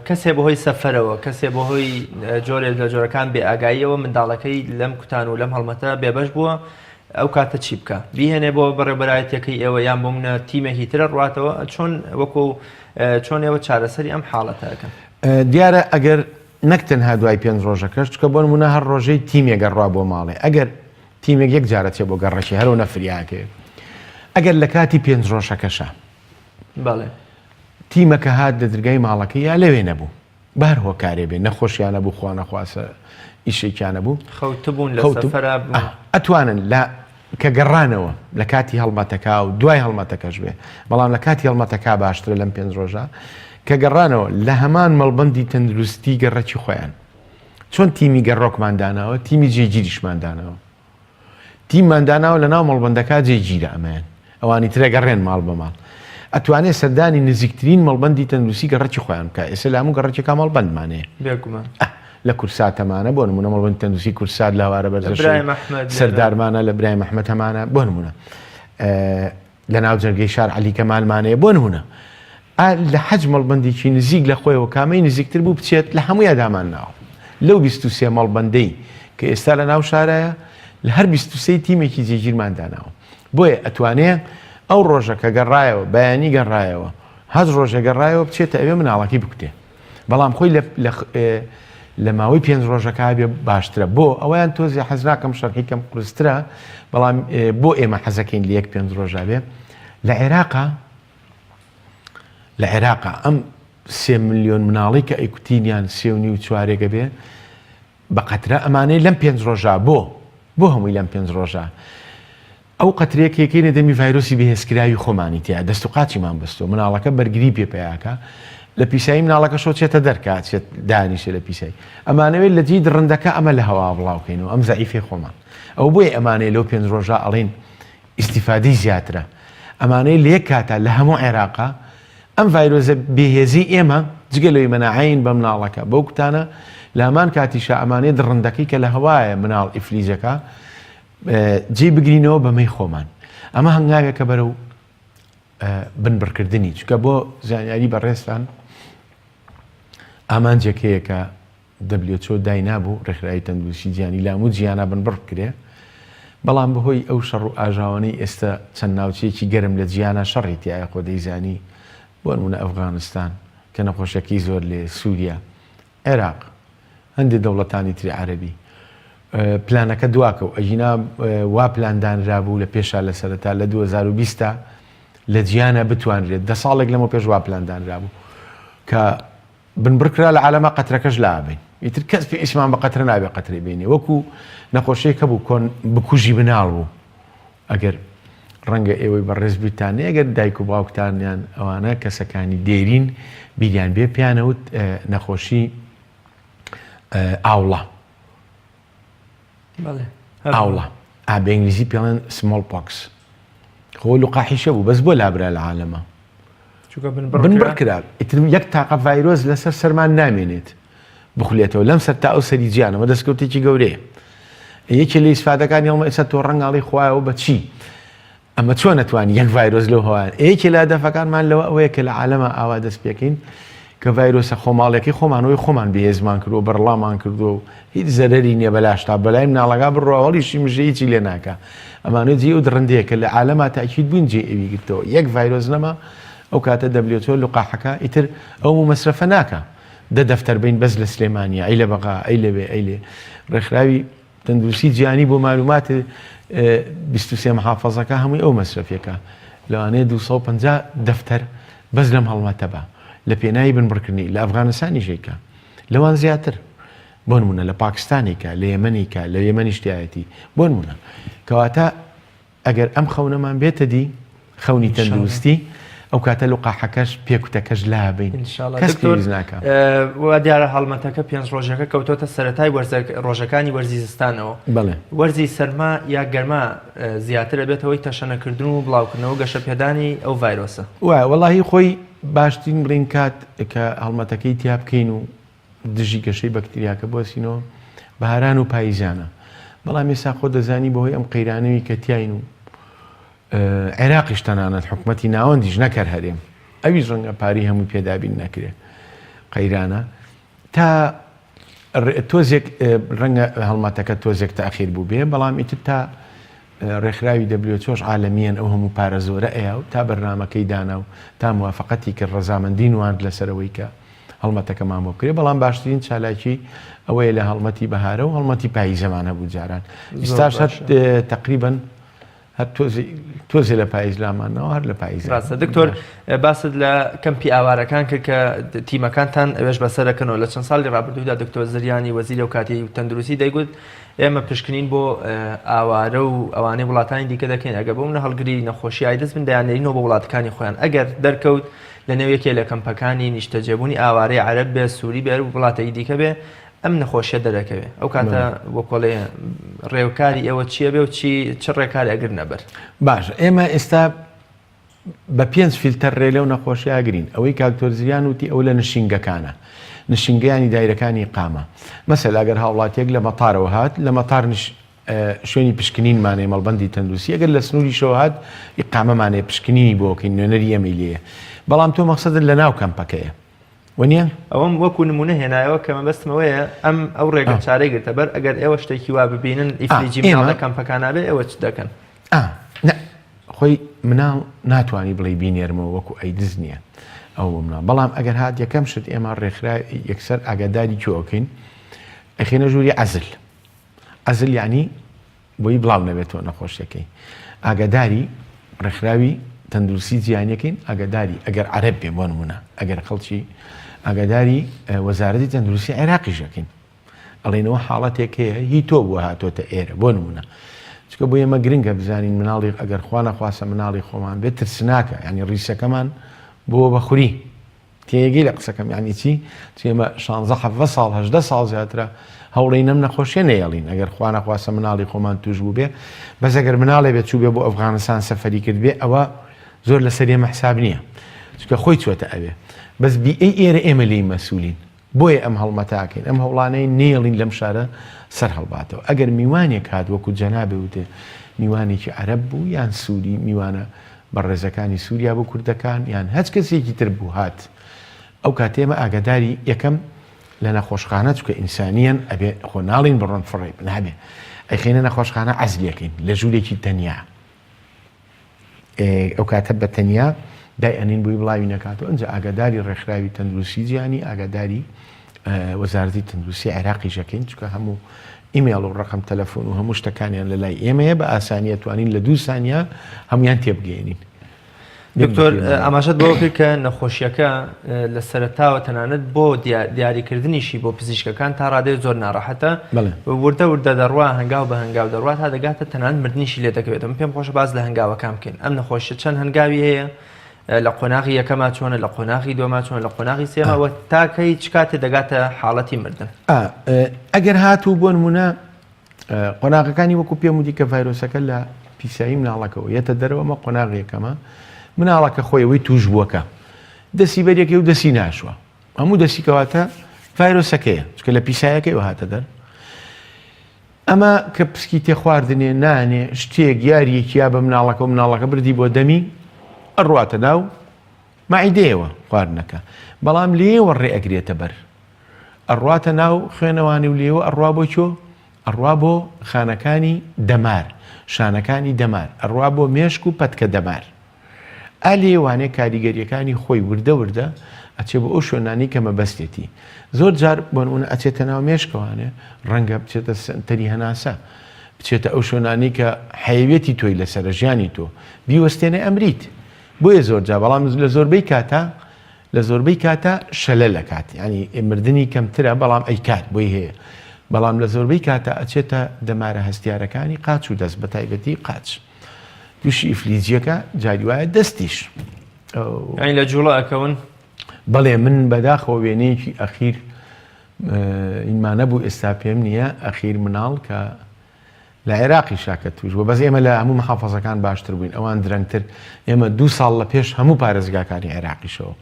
A: کەسێ بەهۆی سەفەرەوە کەسێ بەهۆی جۆرێک لە جۆرەکان بێ ئاگاییەوە منداڵەکەی لەم کوتان و لەم هەڵمەتە بێبەش بووە ئەو کاتە چی بکە بیهێنێ بۆ بەڕێبەرایەتەکەی ئێوە یان بۆ منە تیمێکی ترە ڕاتەوە چۆن وەکو چۆن ئێوە چارەسەری ئەم حاڵەتەکەن
B: دیارە ئەگەر نەکتەنها دوای 5 ڕۆژەکەش چکە بۆ نمونە هەر ڕۆژەی تیمێگە ڕوا بۆ ماڵێ ئەگەر تیمێک یەک جارە چێ بۆ گەڕەشی هەرەوە نەفریاکێ ئەگەر لە کاتی 5 ڕۆژەکەشە
A: بەڵێ
B: تیمەکە هات لە دەرگای ماڵەکەی یا لەوێ نەبوو بار هۆکارێ بێ نەخۆشیانە بوو خوا نەخواسە ئیشێکیانە بوو
A: خەوتبوون لە سەفەرە
B: ئەتوانن کە گەڕانەوە لە کاتی هەڵمەتەکە و دوای هەڵمەتەکەش بێ بەڵام لە کاتی هەڵمەتەکە باشترە لەم 5 ڕۆژە کە گەڕانەوە لە هەمان مەڵبەندی تەندروستی گەڕەکی خۆیان چۆن تیمی گەڕۆکماندانەوە تیمی جێگیریشماندانەوە تیممانداناوە لە ناو مەڵبەندەکە جێگیرە ئەمەیان ئەوانی ترە گەڕێن ماڵ بە ماڵ ئەتوانێت سەردانی نزیکترین مەڵبەندی تەندروستی گەڕەکی خۆیان بکە ئێستا لە هەموو گەڕەکێکا مەڵبەندمانەیە
A: بێگومان
B: لە کورساتەمانە بۆ نمونە مەڵبەندی تەندروستی کورسات لاوارە بەرزەشەی سەردارمانە لە برای مەحمەد هەمانە بۆ نمونە لە ناو جەرگەی شار عەلی کەمالمانەیە بۆ نمونە لە حەج مەڵبەندێکی نزیک لە خۆیەوە کامەی نزیکتر بوو بچێت لە هەموویە دامانناوە لەو 23 مەڵبەندەی کە ئێستا لە ناو شارایە لە هەر 23 تیمێکی جێگیرمانداناوە بۆیە ئەتوانێت ئەو ڕۆژە کە گەڕایەوە بەیانی گەڕایەوە هەز ڕۆژە گەڕایەوە بچێتە ئەوێ مناڵەکەی بکوتێ بەڵام خۆی لە ماوەی 5 ڕۆژەکە بێ باشترە بۆ ئەویان تۆزی حەزراکەم شەرحیکەم قورسترە بەڵام بۆ ئێمە حەزەکەین لە 5 ڕۆژە بێ لە عێراقا ئەم 3 ملیۆن مناڵی کە ئەیکوتینیان 3.4 بێ بە قەترە ئەمانەی لەم 5 ڕۆژە بۆ هەمووی لەم 5 ڕۆژە ئەو قەترێکێکینە دەمی ڤایرۆسی بەهێزکراوی خۆمانی تیا دەست و قاچیمان بەستۆ مناڵەکە بەرگری پێپیاکە لە پیسایی مناڵەکە شۆچێتە دەرکات چێت دانیشە لە پیسایی ئەمانەوێت لە جی درڕندەکە ئەمە لە هەوا بڵاوکەینەوە ئەم زەعیفی خۆمان ئەو بۆیە ئەمانەیە لەو 5 ڕۆژە ئەڵێن ئیسیفادەی زیاترە ئەمانەی لە یەک کاتە لە هەموو عێراقا ئەم ڤایرۆزە بێهێزی ئێمە جگە لەوەی مەناعین بە مناڵەکە بەو کوتانە لە هەمان کاتیشە ئەمانەی درڕندەکەی کە لە هەوایە مناڵ ئیفلیجەکە جێ بگرینەوە بەمەی خۆمان ئەمە هەنگاوێکە بەرەو بنبڕکردنی چکە بۆ زانیاری بەڕێستان ئامانجێکەیە کە WHO دای نابوو ڕێکخراوی تەندروستی جیهانی لە هەموو جیهانە بنبڕ بکرێ بەڵام بەهۆی ئەو شەڕ و ئاژاوانەی ئێستا چەند ناوچەیەکی گەرم لە جیهانە شەڕی تایە خۆ دەیزانی بۆ نمونە ئەفغانستان کە نەخۆشەکەی زۆر لێ سووریا عێراق هەندێک دەوڵەتانی تری عەرەبی پلانەکە دواکە و ئەژینا وا پلاندانرابوو لە پێشا لە سەرەتا لە 2020 لە جیانە بتوانرێت 10 ساڵێک لەمە پێش وا پلاندانرابوو کە بنبڕکرا لە عالەما قەترەکەش لابین ئیتر کەس پێ ئیسمان بە قەترە نابێ قەترێ بینێ وەکو نەخۆشیەکە بوو کۆن بکوژی بناڵ بوو ئەگەر ڕەنگە ئێوەی بەڕێز بریتانە ئەگەر دایک و باوکتانیان ئەوانە کەسەکانی دێرین بیریان بێ پیانەوت نەخۆشی ئاوڵە ئاوڵە بە ئینگلیزی پێڵێن سمۆڵ پۆکس خۆ لوقاحیشە بوو بەس بۆ لابرا لە عالەمە بنبڕکرا ئیتر یەک تاقە ڤایرۆز لەسەر سەرمان نامێنێت بخولێتەوە لەم سەر تا ئەو سەری جیانەوە دەستکەوتێکی گەورەیە یەکێ لە ئیسفادەکانی هەڵمە ئێستا تۆ ڕەنگاڵی خوایەوە بە چی ئەمە چۆن نەتوانانی یەک ڤایرۆز لەو هەوایان یەکێ لە هەدەفەکانمان لەوە ئەوەیە کە لە عالەمە ئاوا دەست پێکەین کە ڤایرۆسە خۆماڵەکەی خۆمانەوەی خۆمان بەهێزمان کردو و بەرڵامان کردو و هیچ زەرەری نییە بەلاشتا بەلای مناڵەکە بڕۆوەڵیشی مژەیەکی لێ ناکە ئەمانە جێ و درڕندەیە کە لە عالەما تاکید بوون جێ ئەوی گرتەوە یەک ڤایرۆز نەما ئەو کاتە WHO لوقاحەکە ئیتر ئەو مەسرەفە ناکە دەفتەر بین بەس لە سلێمانیە ئەی لە بەغا ئەی لەوێ ئەی لێ ڕێکخراوی تەندروستی جیهانی بۆ معلومات 23 محافەزەکە هەمووی ئەو مەسرەفێکە لەوانەیە 250 دەفتەر بەس لەم هەڵمەتە بە لە پێناوی بنبڕکردنی لە ئەفغانستانی ژێکە لەوان زیاتر بۆ نمونە لە پاکستانێکە لە یەمەنیکە لە یەمەنی شتایەتی بۆ نمونە کەواتە ئەگەر ئەم خەونەمان بێتە دی خەونی تەندروستی ئەو کاتە لوقاحەکەش پێکوتەکەش لابین کەس پێویست ناکە
A: وا دیارە هەڵمەتەکە 5 ڕۆژەکە کەوتۆتە سەرەتای ڕۆژەکانی وەرزی زستانەوە
B: بەڵێ
A: وەرزی سەرما یا گەرما زیاترە بێتەوەی تەشەنەکردن و بڵاوکردنەوە گەشە پێدانی ئەو ڤایرۆسە
B: وەڵاهی خۆی باشترین بڕین کات کە هەڵمەتەکەی تیا بکەین و دژی گەشەی بەکتریاکە بۆسینەوە بەهاران و پاییزانە بەڵام ێستا خۆ دەزانی بەهۆی ئەم قەیرانەوەی کە تیاین و عێراقیش تەنانەت حکومەتی ناوەندیش نەکرد هەرێم ئەویش ڕەنگە پاری هەمووی پێدابین نەکرێ قەیرانە تا تۆزێک ڕەنگە هەڵمەتەکە تۆزێک تاخیر بوو بێ بەڵام ئیتر تا ڕێکخراوی WHO عالەمیان ئەو هەموو پارە زۆرە ئەیە و تا بەرنامەکەی دانا و تا موافقەتی کرد ڕەزامەندی نواند لەسەرەوەی کە هەڵمەتەکەمان بۆ بکرێ بەڵام باشترین چالاکی ئەوەیە لە هەڵمەتی بەهارە و هەڵمەتی پاییزەمان هەبوو جاران ئێستاش تقریباً هەر تۆزێ لە پاییزلامانەوە هەر لە پاییز
A: ڕاستە دکتۆر باست لە کەمپی ئاوارەکان کرد کە تیمەکانتان ئەوێش بەسەرەکەنەوە لە چەند ساڵی ڕابردوودا دکتۆر زریانی وەزیرە و کاتی تەندروستی دەیگوت ئێمە پشکنین بۆ ئاوارە و ئەوانەی وڵاتانی دیکە دەکەین ئەگە بۆ منە هەڵگری نەخۆشی ئایدز من دەیانێنەوە بە وڵاتەکانی خۆیان ئەگەر دەرکەوت لە نێوەیەکێ لە کەمپەکانی نیشتەجێبوونی ئاوارەی عەرەب بێ سووری بێ و وڵاتەی دیکە بێ ئەم نەخۆشیە دەرەکەوێ ئەو کاتە بۆ کۆڵێ ڕێوکاری ئێوە چییە بێ و چ ڕێکاری ئەگر نەبەر
B: باش ئێمە ئێستا بە 5 فیلتەر ڕێ لەو نەخۆشی ئاگرین ئەوەی کاکتۆر زریان وتی ئەو لە نشینگەکانە نشینگەیانی دایرەکانی قامە مەسەلا ئەگەر هاوڵاتێک لە مەتارەوە هات لە مەتار شوێنی پشکنینمانێ مەڵبەندی تەندروستی ئەگەر لە سنووری شەوە هات ئیقامەمانێ پشکنینی بۆکەین نوێنەری ئەمە لێیە بەڵام تۆ مەقسەدت لە ناو کەمپەکەیە وەنیە
A: ئەوەم وەکو نمونە هێنایەوە کە مەبەستمەوەیە ئەم ئەو ڕێگە چارەی گرتە بەر ئەگەر ئێوە شتێکی وا ببینن ئیفلیجی مناڵە کەمپەکانە بێ ئێوە چ دەکەن
B: خۆی مناڵ ناتوانانی بڵێ بینێرمەوە وەکو ئەیدز نییە ئەو مناڵ بەڵام ئەگەر هات یەکەم شت ئێمە ڕێکخرا یەکسەر ئاگاداری کۆکەین ئەخێنە ژووری عەزل یعنی بۆی بڵاو نەبێتەوە نەخۆشیەکەی ئاگاداری ڕێکخراوی تەندروستی جیهانیەکەین ئاگاداری ئەگەر عەرەب بێ بۆ نمونە ئەگەر خەڵکی ئاگاداری وەزارەتی تەندروستی عێراقیشەکەین ئەڵێنەوە حاڵەتێک هەیە هی تۆ بووە هاتۆتە ئێرە بۆ نمونە چکە بۆ ئێمە گرنگە بزانین مناڵی ئەگەر خوا نەخواسە مناڵی خۆمان بێت ترسناکە ینی ڕیسەکەمان بۆ بەخوری تێگەی لە قسەکەم یعنی چی ئێمە 16 ساڵ 18 ساڵ زیاترە هەوڵی نەم نەخۆشیە نەیەڵین ئەگەر خوا نەخواسە مناڵی خۆمان توش بوو بێ بەس ئەگەر مناڵێ بێت چوو بێ بۆ ئەفغانستان سەفەری کرد بێ ئەوە زۆر لەسەر ئێمە حساب نییە چکە خۆی چوەتە ئەوێ بەس ئێرە ئێمە لێی مەسوولین بۆیە ئەم هەڵمەتاکەین ئەم هەوڵانەی نێڵین لەم شارە سەر هەڵباتەوە ئەگەر میوانێک هات وەکو جەنابێ وتێ میوانێکی عەرەب بوو یان سووری میوانە بەڕێزەکانی سووریا بۆ کوردەکان یان هەچ کەسێکی تر بوو هات ئەو کاتێمە ئاگاداری یەکەم لە نەخۆشخانە چکە ئینسانیان ئەبێ خۆ ناڵین بڕۆن فڕێ نابێ ئەیخێنە نەخۆشخانە عەزلەکەین لە ژوورێکی تەنیا ئەو کاتە بە تەنیا دای ئەنین بووی بڵاوی نەکاتەوە ئەنجا ئاگاداری ڕێکخراوی تەندروستی جیهانی ئاگاداری وەزارەتی تەندروستی عێراقیشەکەین چکە هەموو ئیمێڵ و ڕقم تەلەفۆن و هەموو شتەکانیان لە لای ئێمەیە بە ئاسانیە توانین لە 2 سانیا هەمویان تێبگەێنین
A: دکتۆر ئاماژەت بۆ کرد کە نەخۆشیەکە لە سەرەتاوە تەنانەت بۆ دیاریکردنیشی بۆ پزیشکەکان تا ڕادەیە زۆر ناڕەحەتە وردە دەڕوا هەنگاو بە هەنگاو دەڕوات تا دەگاتە تەنانەت مردنیشی لێ دەکەوێت من پێم خۆشە باز لە هەنگاوەکان بکەین ئەم نەخۆشیە چەند هەنگاوی هەیە لە قۆناغی یەکەما چۆنە لە قۆناغی دووەما چۆن لە قۆناغی سێمەوە تاکەی چ کاتێ دەگاتە حاڵەتی مردن
B: ئەگەر هاتوو بۆ نمونە قۆناغەکانی وەکو پێم وتی کە ڤایرۆسەکە لە پیسایی مناڵەکەەوە یەتە دەرەوەمە قۆناغی یەکەمە مناڵەکە خۆیەوەی توش بووەکە دەسی بەرێکی و دەسی ناشوە هەموو دەسیکەواتە ڤایرۆسەکەیە چکە لە پیسایەکەی هاتە دەر ئەمە کە پسکی تێ خواردنێ نانێ شتێک یاریەکییا بە مناڵەکە و مناڵەکە بردی بۆ دەمی ئەڕواتە ناو مەعیدەیەوە خواردنەکە بەڵام لێوە ڕێ ئەگرێتە بەر ئەڕواتە ناو خوێنەوانی و لێوە ئەڕوا بۆ چۆ ئەڕوا بۆ خانەکانی دەمار شانەکانی دەمار ئەڕوا بۆ مێشک و پەتکە دەمار ئالێوانێ کاریگەریەکانی خۆی وردە ئەچێ بە ئەو شوێنانی کە مەبەستێتی زۆر جار بۆنمونە ئەچێتە ناو مێشکەوانێ ڕەنگە بچێتە سنتەری هەناسە بچێتە ئەو شوێنانی کە حەیوێتی تۆی لەسەر ژیانی تۆ بیوەستێنێ ئەمریت بۆیە زۆر جا بەڵام لە زۆربەی کاتە شەلە لە کات ینی مردنی کەمترە بەڵام ئەی کات بۆی هەیە بەڵام لە زۆربەی کاتە ئەچێتە دەمارە هەستیارەکانی قاچ و دەست بە تایبەتی قاچ تووشی ئیفلیجیەکە جاری وایە دەستیش
A: ئەین لە جوڵە ئەکەون
B: بەڵێ من بەداخەوە وێنەیەکی ئەخیر ئینمانە بوو ئێستا پێم نییە ئەخیر مناڵ کە لە عێراقی شاکە توش بۆ بەس ئێمە لە هەموو مەحافەزەکان باشتر بووین ئەوان درەنگتر ئێمە 2 ساڵ لە پێش هەموو پارێزگاکانی عێراقیشەوە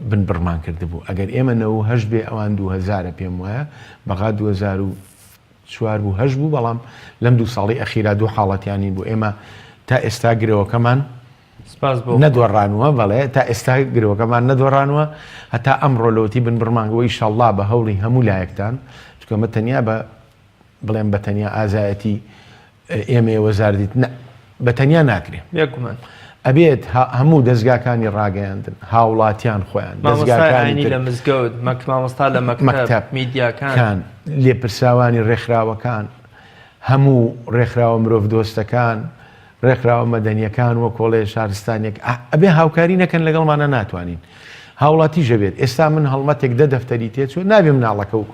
B: بن بڕمان کردبوو ئەگەر ئێمە 98 بێ ئەوان 2000 پێم وایە بەغا 2004 بوو هەش بوو بەڵام لەم 2 ساڵی ئەخیرا 2 حاڵەتیانی بوو ئێمە تا ئێستا گرەوەکەمان نەدۆڕانوە بەڵێ تا ئێستا گرەوەکەمان نەدۆڕانوە هەتا ئەمڕۆ لەوتی بن بڕمانگەوە ئیشەڵڵا بە هەوڵی هەموو لایەکتان چکەمە تەنیا بە بڵێم بە تەنیا ئازایەتی ئێمە وەزاردیت بە تەنیا ناکرێ ئەبێت هەموو دەستگاکانی ڕاگەیاندن هاوڵاتیان خۆیان
A: دەستگاکانی لە مزگەوت مامۆستا لە مەکتەب میدیاکان
B: لێپرساوانی ڕێکخراوەکان هەموو ڕێکخراوە مرۆڤ دۆستەکان ڕێکخراوە مەدەنیەکان وە کۆڵێ شارستانێک ئەبێ هاوکاری نەکەن لەگەڵمانە ناتوانین هاوڵاتی ژەبێت ئێستا من هەڵمەتێک دەفتەری تێچوە نابێ مناڵەکە و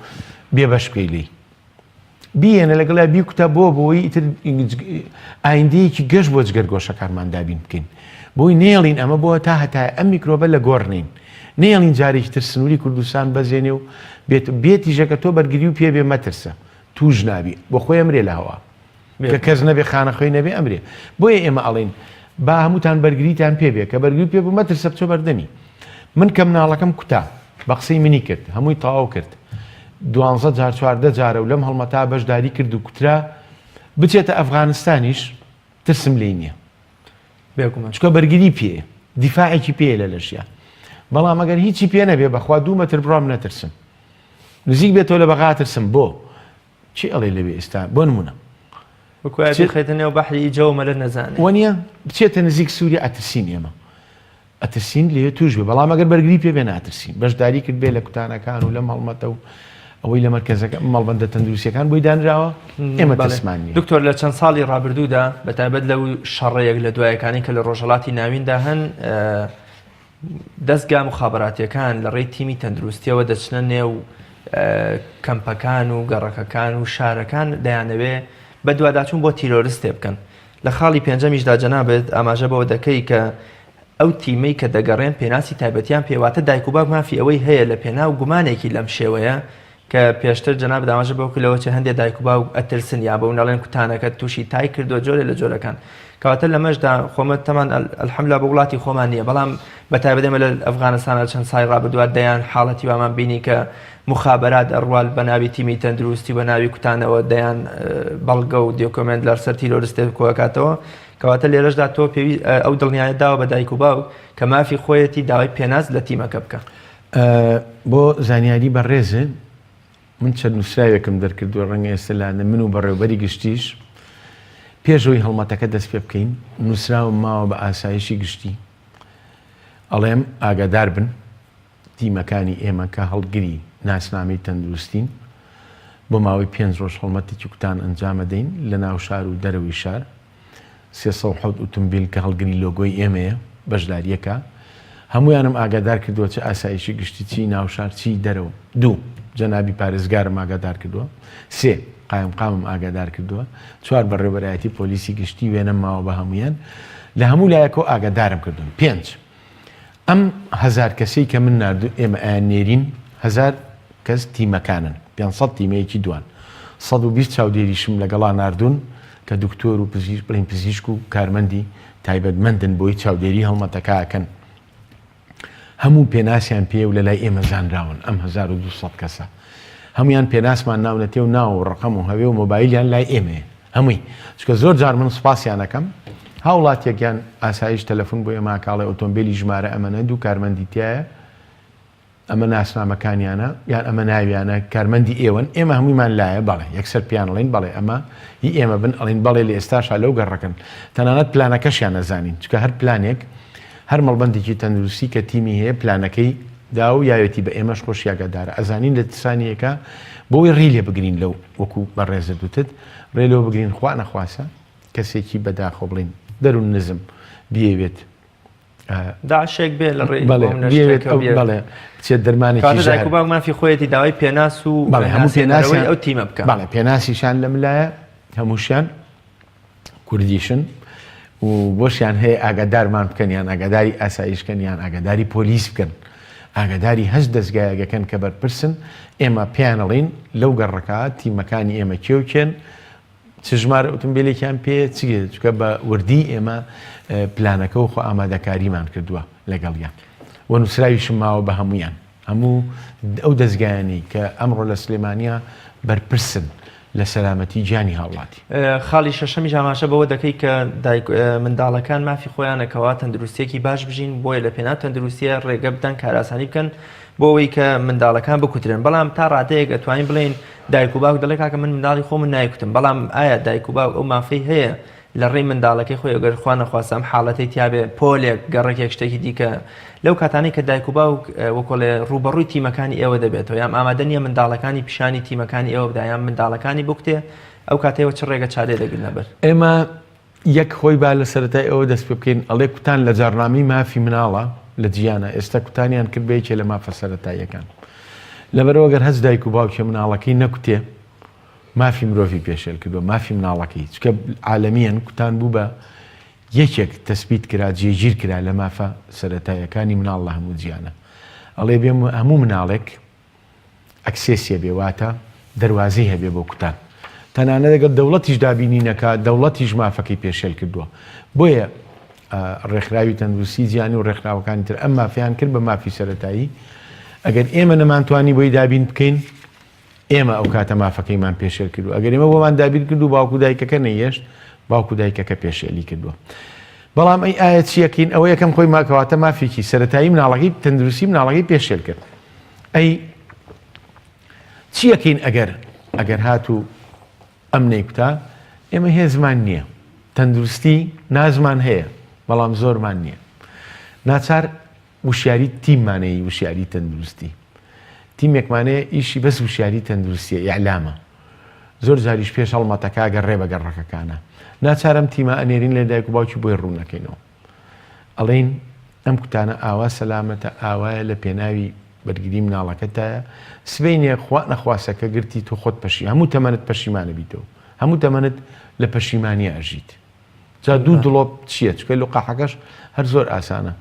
B: بێبەش بکەی لێی بیێنە لەگەڵای بیکوتە بۆی ئیتر ئایندەیەکی گەشت بۆ جگەرگۆشەکانمان دابین بکەین بۆی نێڵین ئەمە بۆ تا هەتای ئەم میکرۆبە لە گۆڕنین نێڵین جارێکی تر سنووری کوردستان بەزێنێ و بێتیژەکە تۆ بەرگری و پێ بێ مەترسە توش نابی بۆ خۆی ئەمرێ لە هەوا کە کەس نەبێ خانەخۆی نەبێ ئەمرێ بۆیە ئێمە ئەڵێن با هەمووتان بەرگریتان پێ بێ کە بەرگری پێ بوو مەترسە بچۆ بەردەمی من کە مناڵەکەم کوتا بە قسەی منی کرد هەمووی تەواو کرد 12 جار 14 جارە و لەم هەڵمەتا بەشداری کرد و کوترا بچێتە ئەفغانستانیش ترسم لێ نییە چکە بەرگری پێ دیفاعێکی پێ لە لەشیە بەڵام ئەگەر هیچی پێ نەبێ بەخوا 2 مەتر بڕام نەترسم نزیک بێتەوە لە بەغا ترسم بۆ چی ئەڵێ لەوێ ئێستا بۆ نمونە
A: خێتە نێو بەحری جەومە لە نەزانێت
B: وانە بچێتە نزیک سووری ئەترسین ئێمە ئەترسین لێ توش بێ بەڵام ئەگەر بەرگری پێ بێ ناترسین بەشداری کرد بێ لە کوتانەکان و لە مەڵمەتە و ئەوەی لە مەرکەزەکە مەڵبەندە تەندروستیەکان بۆی دانراوە ئێمە تەسمانی
A: دکتۆر لە چەند ساڵی ڕابردوودا بەتایبەت لەو شەڕەیەک لە دوایەکانی کە لە ڕۆژهەڵاتی ناویندا هەن دەستگا مخابراتیەکان لە ڕێی تیمی تەندروستیەوە دەچنە نێو کەمپەکان و گەڕەکەکان و شارەکان دەیانەوێ بە دوواداچوون بۆ تیرۆریستێ بکەن لە خاڵی پێنجەمیشدا جەنابێت ئاماژە بەوە دەکەی کە ئەو تیمەی کە دەگەڕێن پێناسی تایبەتیان پێواتە دایک و باوک مافی ئەوەی هەیە لە پێناو گومانێکی لەم شێوەیە کە پێشتر جەناب ئاماژە بەو کلەوە چه هەندێک دایک و باوک ئەترسن یا بە ناڵێن کوتانەکە تووشی تای کردو جۆرە لە جۆرەکان کەواتە لە مەشدا خۆمە تەمان ئەلحەمدولیلا بە وڵاتی خۆمان نییە بەڵام بەتایبەت ئێمە لە ئەفغانستانە چەند سای ڕابردووە دەیان حاڵەتی وامان بینی کە مخابرات ئەڕوال بە ناوی تیمی تەندروستی بە ناوی کوتانەوە دەیان بەڵگە و دۆکۆمنت لەسەر تیرۆریستێ کۆکاتەوە کەواتە لێرەشدا تۆ پێوی ئەو دڵنیایە داوە بە دایک و باوک کە مافی خۆیەتی داوای پێناز لە تیمەکە بکە
B: بۆ زانیاری بەڕێزن من چەند نووسراوێکم دەرکردووە ڕەنگە ئێستا لاە من و بەڕێوەبەری گشتیش پێشەوەی هەڵمەتەکە دەست پێ بکەین نووسراوم ماوە بە ئاسایشی گشتی ئەڵێم ئاگادار بن تیمەکانی ئێمە کە هەڵگری ناسنامەی تەندروستین بۆ ماوەی 5 ڕۆژ هەڵمەتێکی کوتان ئەنجامە دەین لە ناو شار و دەرەوەی شار 300 ئۆتۆمبیل کە هەڵگری لۆگۆی ئێمەیە بەشداریەکە هەمویانم ئاگادار کردووە چه ئاسایشی گشتی چی ناوشار چی دەرەوە 2 جەنابی پارێزگارم ئاگادار کردووە 3 قایمقامم ئاگادار کردووە 4 بەڕێوەبەرایەتی پۆلیسی گشتی وێنە ماوە بە هەمویان لە هەموو لایەکەوە ئاگادارم کردوون 5 ئەم 1000 کەسەی کە من نردوو ئێمە ئایان نێرین 1000 کەس تیمەکانن 500 تیمەیەکی دوان 120 چاودێریشم لەگەڵا نردوون کە دکتۆر و بڵین پزیشک و کارمەندی تایبەتمەندن بۆی چاودێری هەڵمەتەکەکەن هەموو پێناسیان پێ و لە لای ئێمە زانراون ئەم 1200 کەسە هەمویان پێناسمان ناونەتێ و ناو و ڕقەم و هەوێ و مۆبایلیان لای ئێمە هەمووی چکە زۆر جار من سوپاسیانەکەم هاوڵاتێکیان ئاسایش تەلەفۆن بۆ ئێمە کاڵێ ئۆتۆمبیلی ژمارە ئەمەنە دوو کارمەندی تایە ئەمە ناسنامەکانیانە یان ئەمە ناویانە کارمەندی ئێوەن ئێمە هەموویمان لایە بەڵێ یەکسەر پیان ئەڵێن بەڵێ ئەمە هی ئێمە بن ئەڵین بەڵێ لە ئێستاشا لەو گەڕەکەن تەنانەت پلانەکەشیان نەزانین چکە هەر پلانێک هەر مەڵبەندێکی تەندروستی کە تیمی هەیە پلانەکەی دا و یاوێتی بە ئێمەش خۆشیاگەدارە ئەزانین لە تسانیەکە بۆی ڕیلێ بگرین لەو وەکو بەڕێزە دوتت ڕێلەوە بگرین خوا نەخواسە کەسێکی بەداخۆ بڵین دەروون نزم بیەوێت
A: داعشێک بێ لە ڕێی
B: بەڵێ چێت دەرمانێکی
A: مافی خۆیەتی داوای پێناس و
B: هەموو پێناسی
A: ئەو تیمە بکە
B: بەڵێ پێناسیشان لەم لایە هەمووشیان کوردیشن و بۆشیان هەیە ئاگادارمان بکەنیان ئاگاداری ئاسایشکەنیان ئاگاداری پۆلیس بکەن ئاگاداری هەست دەستگایەکەن کە بەرپرسن ئێمە پیانەڵین لەو گەڕەکە تیمەکانی ئێمە کێوکێن چ ژمارە ئۆتۆمبیلێکیان پێ چگێت چکە بە وردی ئێمە پلانەکە و خۆ ئامادەکاریمان کردووە لەگەڵیان و نووسراویشم ماوە بە هەمویان هەموو ئەو دەستگایانی کە ئەمڕۆ لە سلێمانیا بەرپرسن لە سەلامەتی گیانی هاوڵاتی
A: خاڵی شەشەمی ئاماژە بەوە دەکەی کە منداڵەکان مافی خۆیانەکەوە تەندروستێکی باش بژین بۆیە لە پێنا تەندروستیە ڕێگە بدەن کاراسانی بکەن بۆ ئەوەی کە منداڵەکان بکوترن بەڵام تا ڕادەیەک ئەتوانین بڵێن دایک و باوک دەڵێ کاکە من منداڵی خۆ من نایکوتم بەڵام ئایا دایک و باوک ئەو مافەی هەیە لە ڕێی منداڵەکەی خۆی ئەگەر خوا نەخواستە ئەم حاڵەتەی تیابێ پۆلێک گەڕێکێک شتێکی دیکە لەو کاتانی کە دایک و باوک وەکۆڵێ ڕوبەڕووی تیمەکانی ئێوە دەبێتەوە یان ئامادە نیە منداڵەکانی پیشانی تیمەکانی ئێوە بدایان منداڵەکانی بکتێ ئەو کاتەوە چ ڕێگە چارێ دەگرنە بەر
B: ئێمە یەک خۆی با لە سەرەتای ئەوە دەست پێ بکەین ئەڵێ کوتان لە جارنامی مافی مناڵە لە جیانە ئێستا کوتانیان کرد بەیەکێ لە مافە سەرەتاییەکان لەبەرەوە گەر هەست دایک و باوکێ مناڵەکەی نەکوتێ مافی مرۆڤی پێشێل کردووە مافی مناڵەکەی چکە عالەمیان کوتان بوو بە یەکێک تەسبیت کرا جێگیر کرا لە مافە سەرەتاییەکانی مناڵ لە هەموو جیانە ئەڵێ بێ هەموو مناڵێک ئەکسێسیە بێواتە دەواازەی هەبێ بۆ کوتان تەنانە دەگەڵ دەوڵەتیش دابینینەکە دەوڵەتیش مافەکەی پێشێل کردووە بۆیە ڕێکخراوی تەندروستی جیانی و ڕێکخراوەکانی تر ئەم مافیان کرد بە مافی سەرەتایی ئەگەر ئێمە نەمانتوانی بۆی دابین بکەین ئێمە ئەو کاتە مافەکەیمان پێشێل کردو ئەگەر ئێمە بۆمان دابین کردو باوکو دایکەکە نەیەشت باوکو دایکەکە پێشێلی کردووە بەڵام ئەی ئایا چیەکەین ئەوە یەکەم خۆی ماکەواتە مافێکی سەرەتایی مناڵەکەی تەندروستی مناڵەکەی پێشێل کرد ئەی چیەکەین ئەگەر هاتوو ئەم نەیکوتا ئێمە هێزمان نییە تەندروستی نازمان هەیە بەڵام زۆرمان نییە ناچار وشیاری تیممانەیە وشیاری تەندروستی تیمێکمانەیە ئیشی بەس وشیاری تەندروستیە ئیعلامە زۆر جاریش پێش هەڵمەتەکە گەڕێ بە گەڕەکەکانە ناچارم تیمە ئەنێرین لە دایک و باوکی بۆی ڕوو نەکەینەوە ئەڵێن ئەم کوتانە ئاوا سەلامەتە ئاوایە لە پێناوی بەرگری مناڵەکەتایە سبەینێ خوا نەخواسەکە گرتی تۆ خۆت پەشی هەموو تەمەنت پەشیمانە بیتەوە هەموو تەمەنت لە پەشیمانی ئەژیت جا دوو دڵۆپ چییە چکە لە قاحەکەش هەر زۆر ئاسانە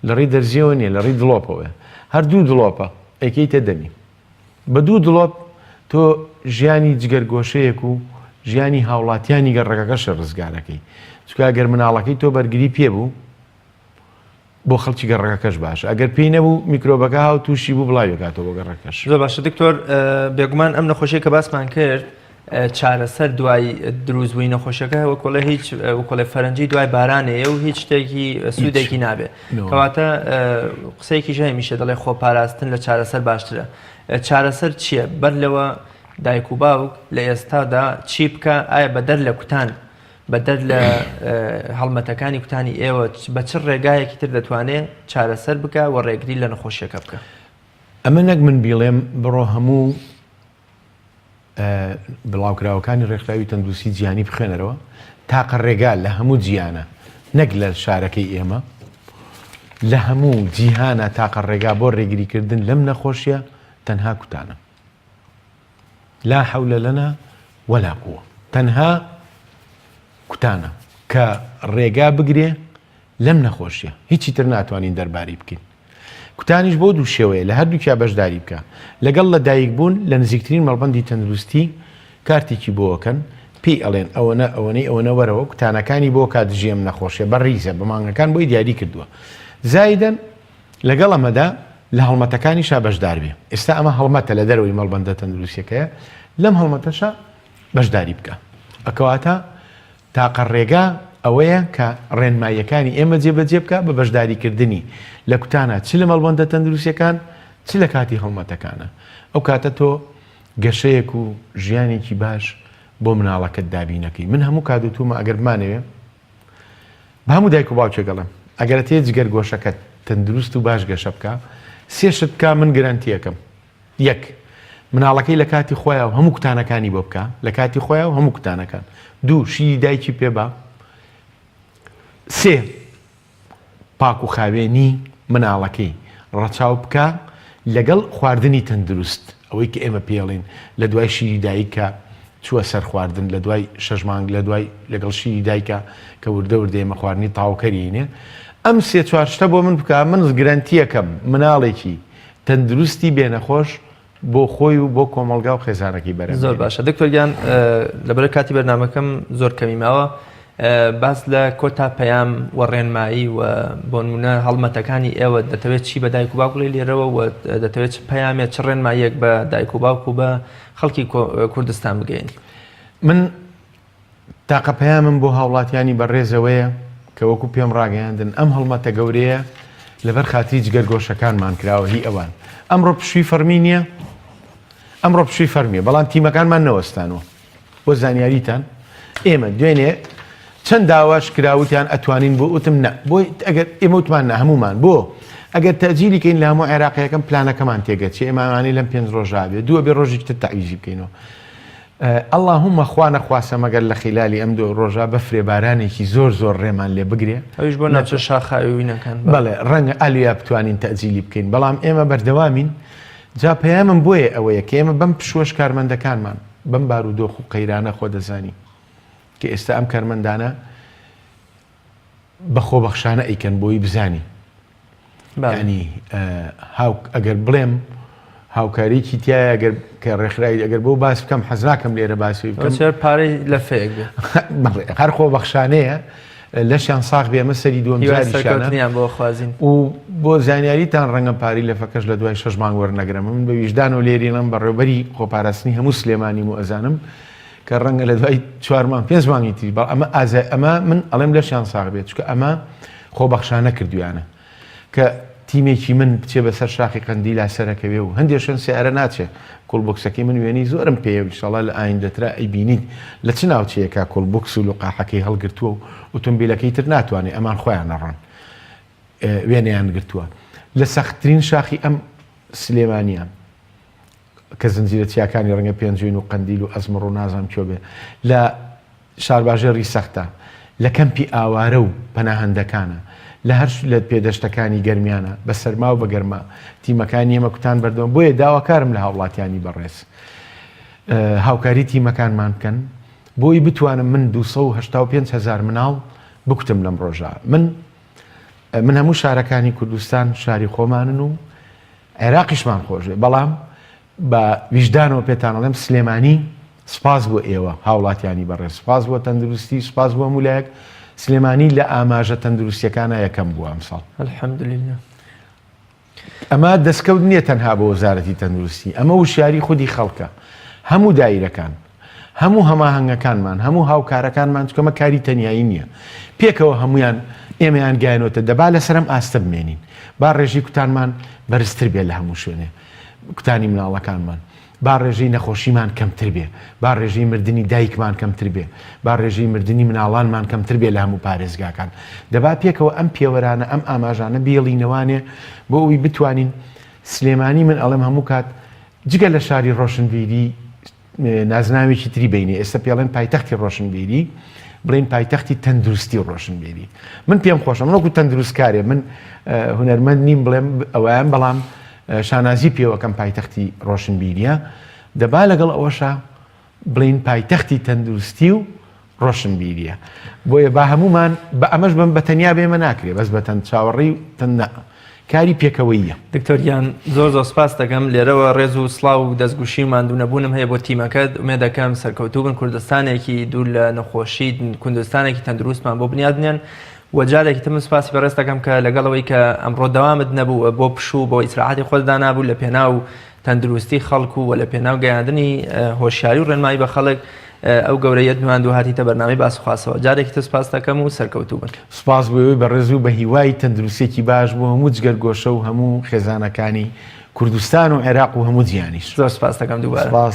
B: لە ڕێی دەرزیەوە نیە لە ڕێی دڵۆپەوە هەر دوو دڵۆپە ئەیکەیتە دەمی بە دوو دڵۆپ تۆ ژیانی جگەرگۆشەیەک و ژیانی هاوڵاتیانی گەڕەکەکەش ڕزگارەکەی چکە ئەگەر مناڵەکەی تۆ بەرگری پێبوو بۆ خەڵکی گەڕەکەش باش ئەگەر پێی نەبوو میکرۆبەکە هاو تووشی بوو بڵاوی کاتەوە بۆ گەڕەکەش
A: زۆر باشە دکتۆر بێگومان ئەم نەخۆشیە کە باسمان کرد چارەسەر دوای دروستبووی نەخۆشیەکە وەکۆڵە هیچ وەکۆڵێ فەرەنجی دوای بارانەیە و هیچ شتێکی سوودێکی نابێت کەواتە قسەیەکی ژای میشە دەڵێ خۆپاراستن لە چارەسەر باشترە چارەسەر چییە بەر لەوە دایک و باوک لە ئێستادا چی بکە ئایا بەدەر لە کوتان بەدەر لە هەڵمەتەکانی کوتانی ئێوە بە چ ڕێگایەکی تر دەتوانێت چارەسەر بکە و ڕێگری لە نەخۆشیەکە بکە
B: ئەمە نەک من بیڵێم بڕۆ هەموو بڵاوکراوەکانی ڕێکخراوی تەندروستی جیانی بخێنەرەوە تاقە ڕێگا لە هەموو جیانە نەک لە شارەکەی ئێمە لە هەموو جیهانە تاقە ڕێگا بۆ ڕێگریکردن لەم نەخۆشیە تەنها کوتانە لا حول لنا ولا قوة تەنها کوتانە کە ڕێگا بگرێ لەم نەخۆشیە هیچی تر ناتوانین دەرباری بکەین کوتانیش بۆ دوو شێوەیە لە هەردووکیا بەشداری بکە لەگەڵ لە دایک بوون لە نزیکترین مەڵبەندی تەندروستی کارتێکی بۆکەن پێی ئەڵێن ئەوەنەی ئەوەنە وەرەوە کوتانەکانی بۆ کاتژێم نەخۆشیە بەڕیزە بە مانگەکان بۆی دیاری کردووە زایدەن لەگەڵ ئەمەدا لە هەڵمەتەکانیشا بەشدار بێ ئێستا ئەمە هەڵمەتە لە دەرەوەی مەڵبەندە تەندروستیەکەیە لەم هەڵمەتەشە بەشداری بکە ئەکەواتە تاقە ڕێگا ئەوەیە کە ڕێنماییەکانی ئێمە جێبەجێ بکە بە بەشداریکردنی لە کوتانە چ لە مەڵبەندە تەندروستیەکان چ لە کاتی هەڵمەتەکانە ئەو کاتە تۆ گەشەیەک و ژیانێکی باش بۆ مناڵەکەت دابینەکەی من هەموو کادوتومە ئەگەر بمانەوێ بە هەموو دایک و باوکێ گەڵم ئەگەرە تێ جگەر گۆشەکەت تەندروست و باش گەشە بکە سێشت بکە من گرانتیەکەم یەک مناڵەکەی لە کاتی خۆیان و هەموو کوتانەکانی بۆ بکە لە کاتی خۆیان و هەموو کوتانەکان دوو شیری دایکی پێبا سێ پاک و خاوێنی مناڵەکەی ڕەچاو بکە لەگەڵ خواردنی تەندروست ئەوەی کە ئێمە پێڵین لە دوای شیری دایکە چووە سەر خواردن لە دوای شەش مانگ لە دوای لەگەڵ شیری دایکە کە وردە وردێمە خواردنی تاوکەرینێ ئەم سێ چوارشتە بۆ من بکە من گرانتیەکەم مناڵێکی تەندروستی بێنەخۆش بۆ خۆی و بۆ کۆمەلگا و خێزانەکەی بەرە
A: زۆر باشە دکتۆرگیان لەبەر کاتی بەرنامەکەم زۆر کەمی ماوە باس لە کۆتا پەیام و ڕێنمایی و بۆ نمونە هەڵمەتەکانی ئێوە دەتەوێت چی بە دایک و باوک لێرەوە و دەتەوێت پەیامێت چ ڕێنماییەک بە دایک و باوک و بە خەڵکی کوردستان بگەین
B: من تاقە پەیامم بۆ هاوڵاتیانی بەڕێزەوەیە کە وەکو پێم ڕاگەیاندن ئەم هەڵمەتە گەورەیە لەبەر خاتری جگەرگۆشەکانمان کراوە هی ئەوان ئەمڕۆ پشووی فەرمی نییە ئەمڕۆ پشووی فەرمیە بەڵام تیمەکانمان نەوەستانەوە بۆ زانیاریتان ئێمە دوێنێ چەند داواش کراوتیان ئەتوانین بۆ وتم نە بۆی ئەگەر ئێمە وتمان نە هەمومان بۆ ئەگەر تەجیلیکەین لە هەموو عێراقیەکەم پلانەکەمان تێگەچێ ئێمەمانی لەم 5 ڕۆژا بێ دووە بێ ڕۆژێکی تر تەعویزی بکەینەوە اللهم خوا نەخواسە مەگەر لە خیلالی ئەم دوو ڕۆژە بەفرێ بارانێکی زۆر ڕێمان لێ بگرێ
A: ئەویش بۆ ناوچە شاخاوینەکان
B: بەڵێ ڕەنگە ئالیا بتوانین تەجیلی بکەین بەڵام ئێمە بەردەوامین جا پەیامم بۆیە ئەوەیە کە ئێمە بەم پشوەش کارمەندەکانمان بەم بارودۆخ و قەیرانە خۆ دەزانی کە ئێستا ئەم کارمەندانە بە خۆبەخشانە ئەیکەن بۆی بزانی ینی ئەگەر بڵێم هاوکاریکی تایە ئەگەر کە ڕێکخراوی ئەگەر بۆ باس بکەم حەزناکەم لێرە باسی بکەم
A: پارەی لە فێک
B: هەر خۆبەخشانەیە لەشیان ساغ بێ ئەمە سەری دووەم جاریشانە
A: بۆ خوازین
B: و بۆ زانیاریتان ڕەنگە پاری لە فەکەش لە دوای 6 مانگ وەرنەگرم من بە ویژدان و لێرێنم بەڕێوەبەری خۆپاراستنی هەموو سلێمانی و ئەزانم کە ڕەنگە لە دوای 4 مانگ 5 مانگی تری بەڵام ئەمە من ئەڵێم لەشیان ساغ بێت چکە ئەمە خۆبەخشانە کردویانە کە تیمێکی من بچێ بەسەر شاخی قەندیل لاسەرەکەوێ و هەندێشن سیارە ناچێ کۆلبۆکسەکەی من وێنی زۆرم پێ ئینشاڵڵا لە ئایندەترا ئەیبینیت لە چ ناوچەیەکە کۆلبۆکس و لوقاحەکەی هەڵگرتووە و ئۆتۆمبیلەکەی تر ناتوانێت ئەمان خۆیان نەڕۆن وێنەیان گرتووە لە سەختترین شاخی ئەم سلێمانیان کە زنجیرە چیاکانی ڕەنگە پێنجوین و قەندیل و ئەزمڕ و نازانم کێ بێ لە شارباژێڕی سەختە لە کەمپی ئاوارە و پەناهەندەکانە لە هەر لە پێدەشتەکانی گەرمیانە بە سەرما و بە گەرما تیمەکانی ئێمە کوتان بەردەوام بۆیە داواکارم لە هاوڵاتیانی بەڕێز هاوکاری تیمەکانمان بکەن بۆی بتوانم من 285,000 مناڵ بکوتم لەم ڕۆژە من هەموو شارەکانی کوردستان شاری خۆمانن و عێراقیشمان خۆشێ بەڵام بە ویژدانەوە پێتانەڵێم سلێمانی سپاس بۆ ئێوە هاوڵاتیانی بەڕێز سپاس بۆ تەندروستی سپاس بۆ مولایەک سلێمانی لە ئاماژە تەندروستیەکانە یەکەم بووە ئەمساڵ
A: الحەمدولillah
B: ئەمە دەستکەوت نییە تەنها بە وەزارەتی تەندروستی ئەمە وشیاری خودی خەڵکە هەموو دایرەکان هەموو هەماهەنگەکانمان هەموو هاوکارەکانمان چکەمە کاری تەنیایی نییە پێکەوە هەمویان ئێمەیان گایەنەوەتە دەبا لەسەرم ئاستە بمێنین با ڕێژی کوتانمان بەرزتر بێ لە هەموو شوێنێ کوتانی مناڵەکانمان با ڕێژەی نەخۆشیمان کەمتر بێ با ڕێژەی مردنی دایکمان کەمتر بێ با ڕێژەی مردنی مناڵانمان کەمتر بێ لە هەموو پارێزگاکان دەبا پێکەوە ئەم پێوەرانە ئەم ئاماژانە بێڵینەوانێ بۆ ئەوی بتوانین سلێمانی من ئەڵێم هەموو کات جگە لە شاری ڕۆشنبیری نازناوێکی تری بینێ ئێستا پێڵێن پایتەختی ڕۆشنبیری بڵێن پایتەختی تەندروستی و ڕۆشنبیری من پێم خۆشە من وەکو تەندروستکارێ من هونەرمەند نیم بڵێم ئەویان بەڵام شانازی پێوەکەم پایتەختی ڕۆشنبیریە دەبا لەگەڵ ئەوەشە بڵین پایتەختی تەندروستی و ڕۆشنبیریە بۆیە با هەمومان بە ئەمەش بم بە تەنیا بێمە ناکرێ بەس بە تەند چاوەڕی و تەنە کاری پێکەوەیە
A: دکتۆریان زۆر سپاس دەکەم لێرەوە ڕێز و سڵاو و دەستگوشی ماندوونەبوونم هەیە بۆ تیمەکەت ئومێ دەکەم سەرکەوتوو بن کوردستانێکی دوور لە نەخۆشی کوردستانێکی تەندروستمان بۆ بنیادنێن وەجارێکی تم سپاسی بەڕێز دەکەم کە لەگەڵەوەی کە ئەمڕۆ دەوامت نەبوو بۆ پشوو بۆ ئیسراحەتی خۆتدا نابوو لە پێناو تەندروستی خەڵکو و لە پێناو گەیاندنی هۆشیاری و ڕێنمایی بە خەڵک ئەو گەورەیەت نواندوو هاتیتە بەرنامەی باسخواسەوە جارێکی تر سپاس دەکەم و سەرکەوتوو بن
B: سپاس بۆەوەی بەڕێز و بە هیوای تەندروستێکی باش بۆ هەموو جگەرگۆشە و هەموو خێزانەکانی کوردستان و عێراق و هەموو جیانیش
A: زۆر سپاس دەکەم دووبارە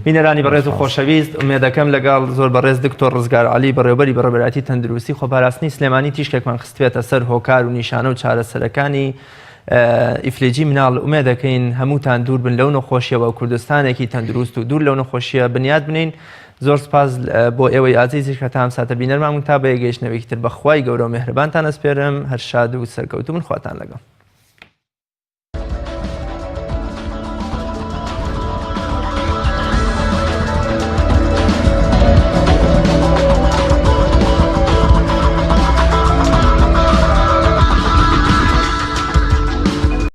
A: بینەرانی بەڕێز و خۆشەویست ئومێد دەکەم لەگەڵ زۆر بەڕێز دکتۆر ڕزگار عەلی بەڕێوەبەری بەڕێوەبەری تەندروستی خۆپاراستنی سلێمانی تیشکێکمان خستوێتە سەر هۆکار و نیشانە و چارەسەرەکانی ئیفلیجی مناڵ ئومێد دەکەین هەمووتان دوور بن لەو نەخۆشیەوە و کوردستانێکی تەندروست و دوور لەو نەخۆشیە بنیاد بنین زۆر سپاس بۆ ئێوەی ئازیزیش کە تا ئەم ساتە بینەرمان تا بە یەگەیشتنەوەیکی تر بەخوای گەورە و مێهرەبانتان ئەسپێرم هەر شاد و سەرکەوتوو من خواتان لەگەڵ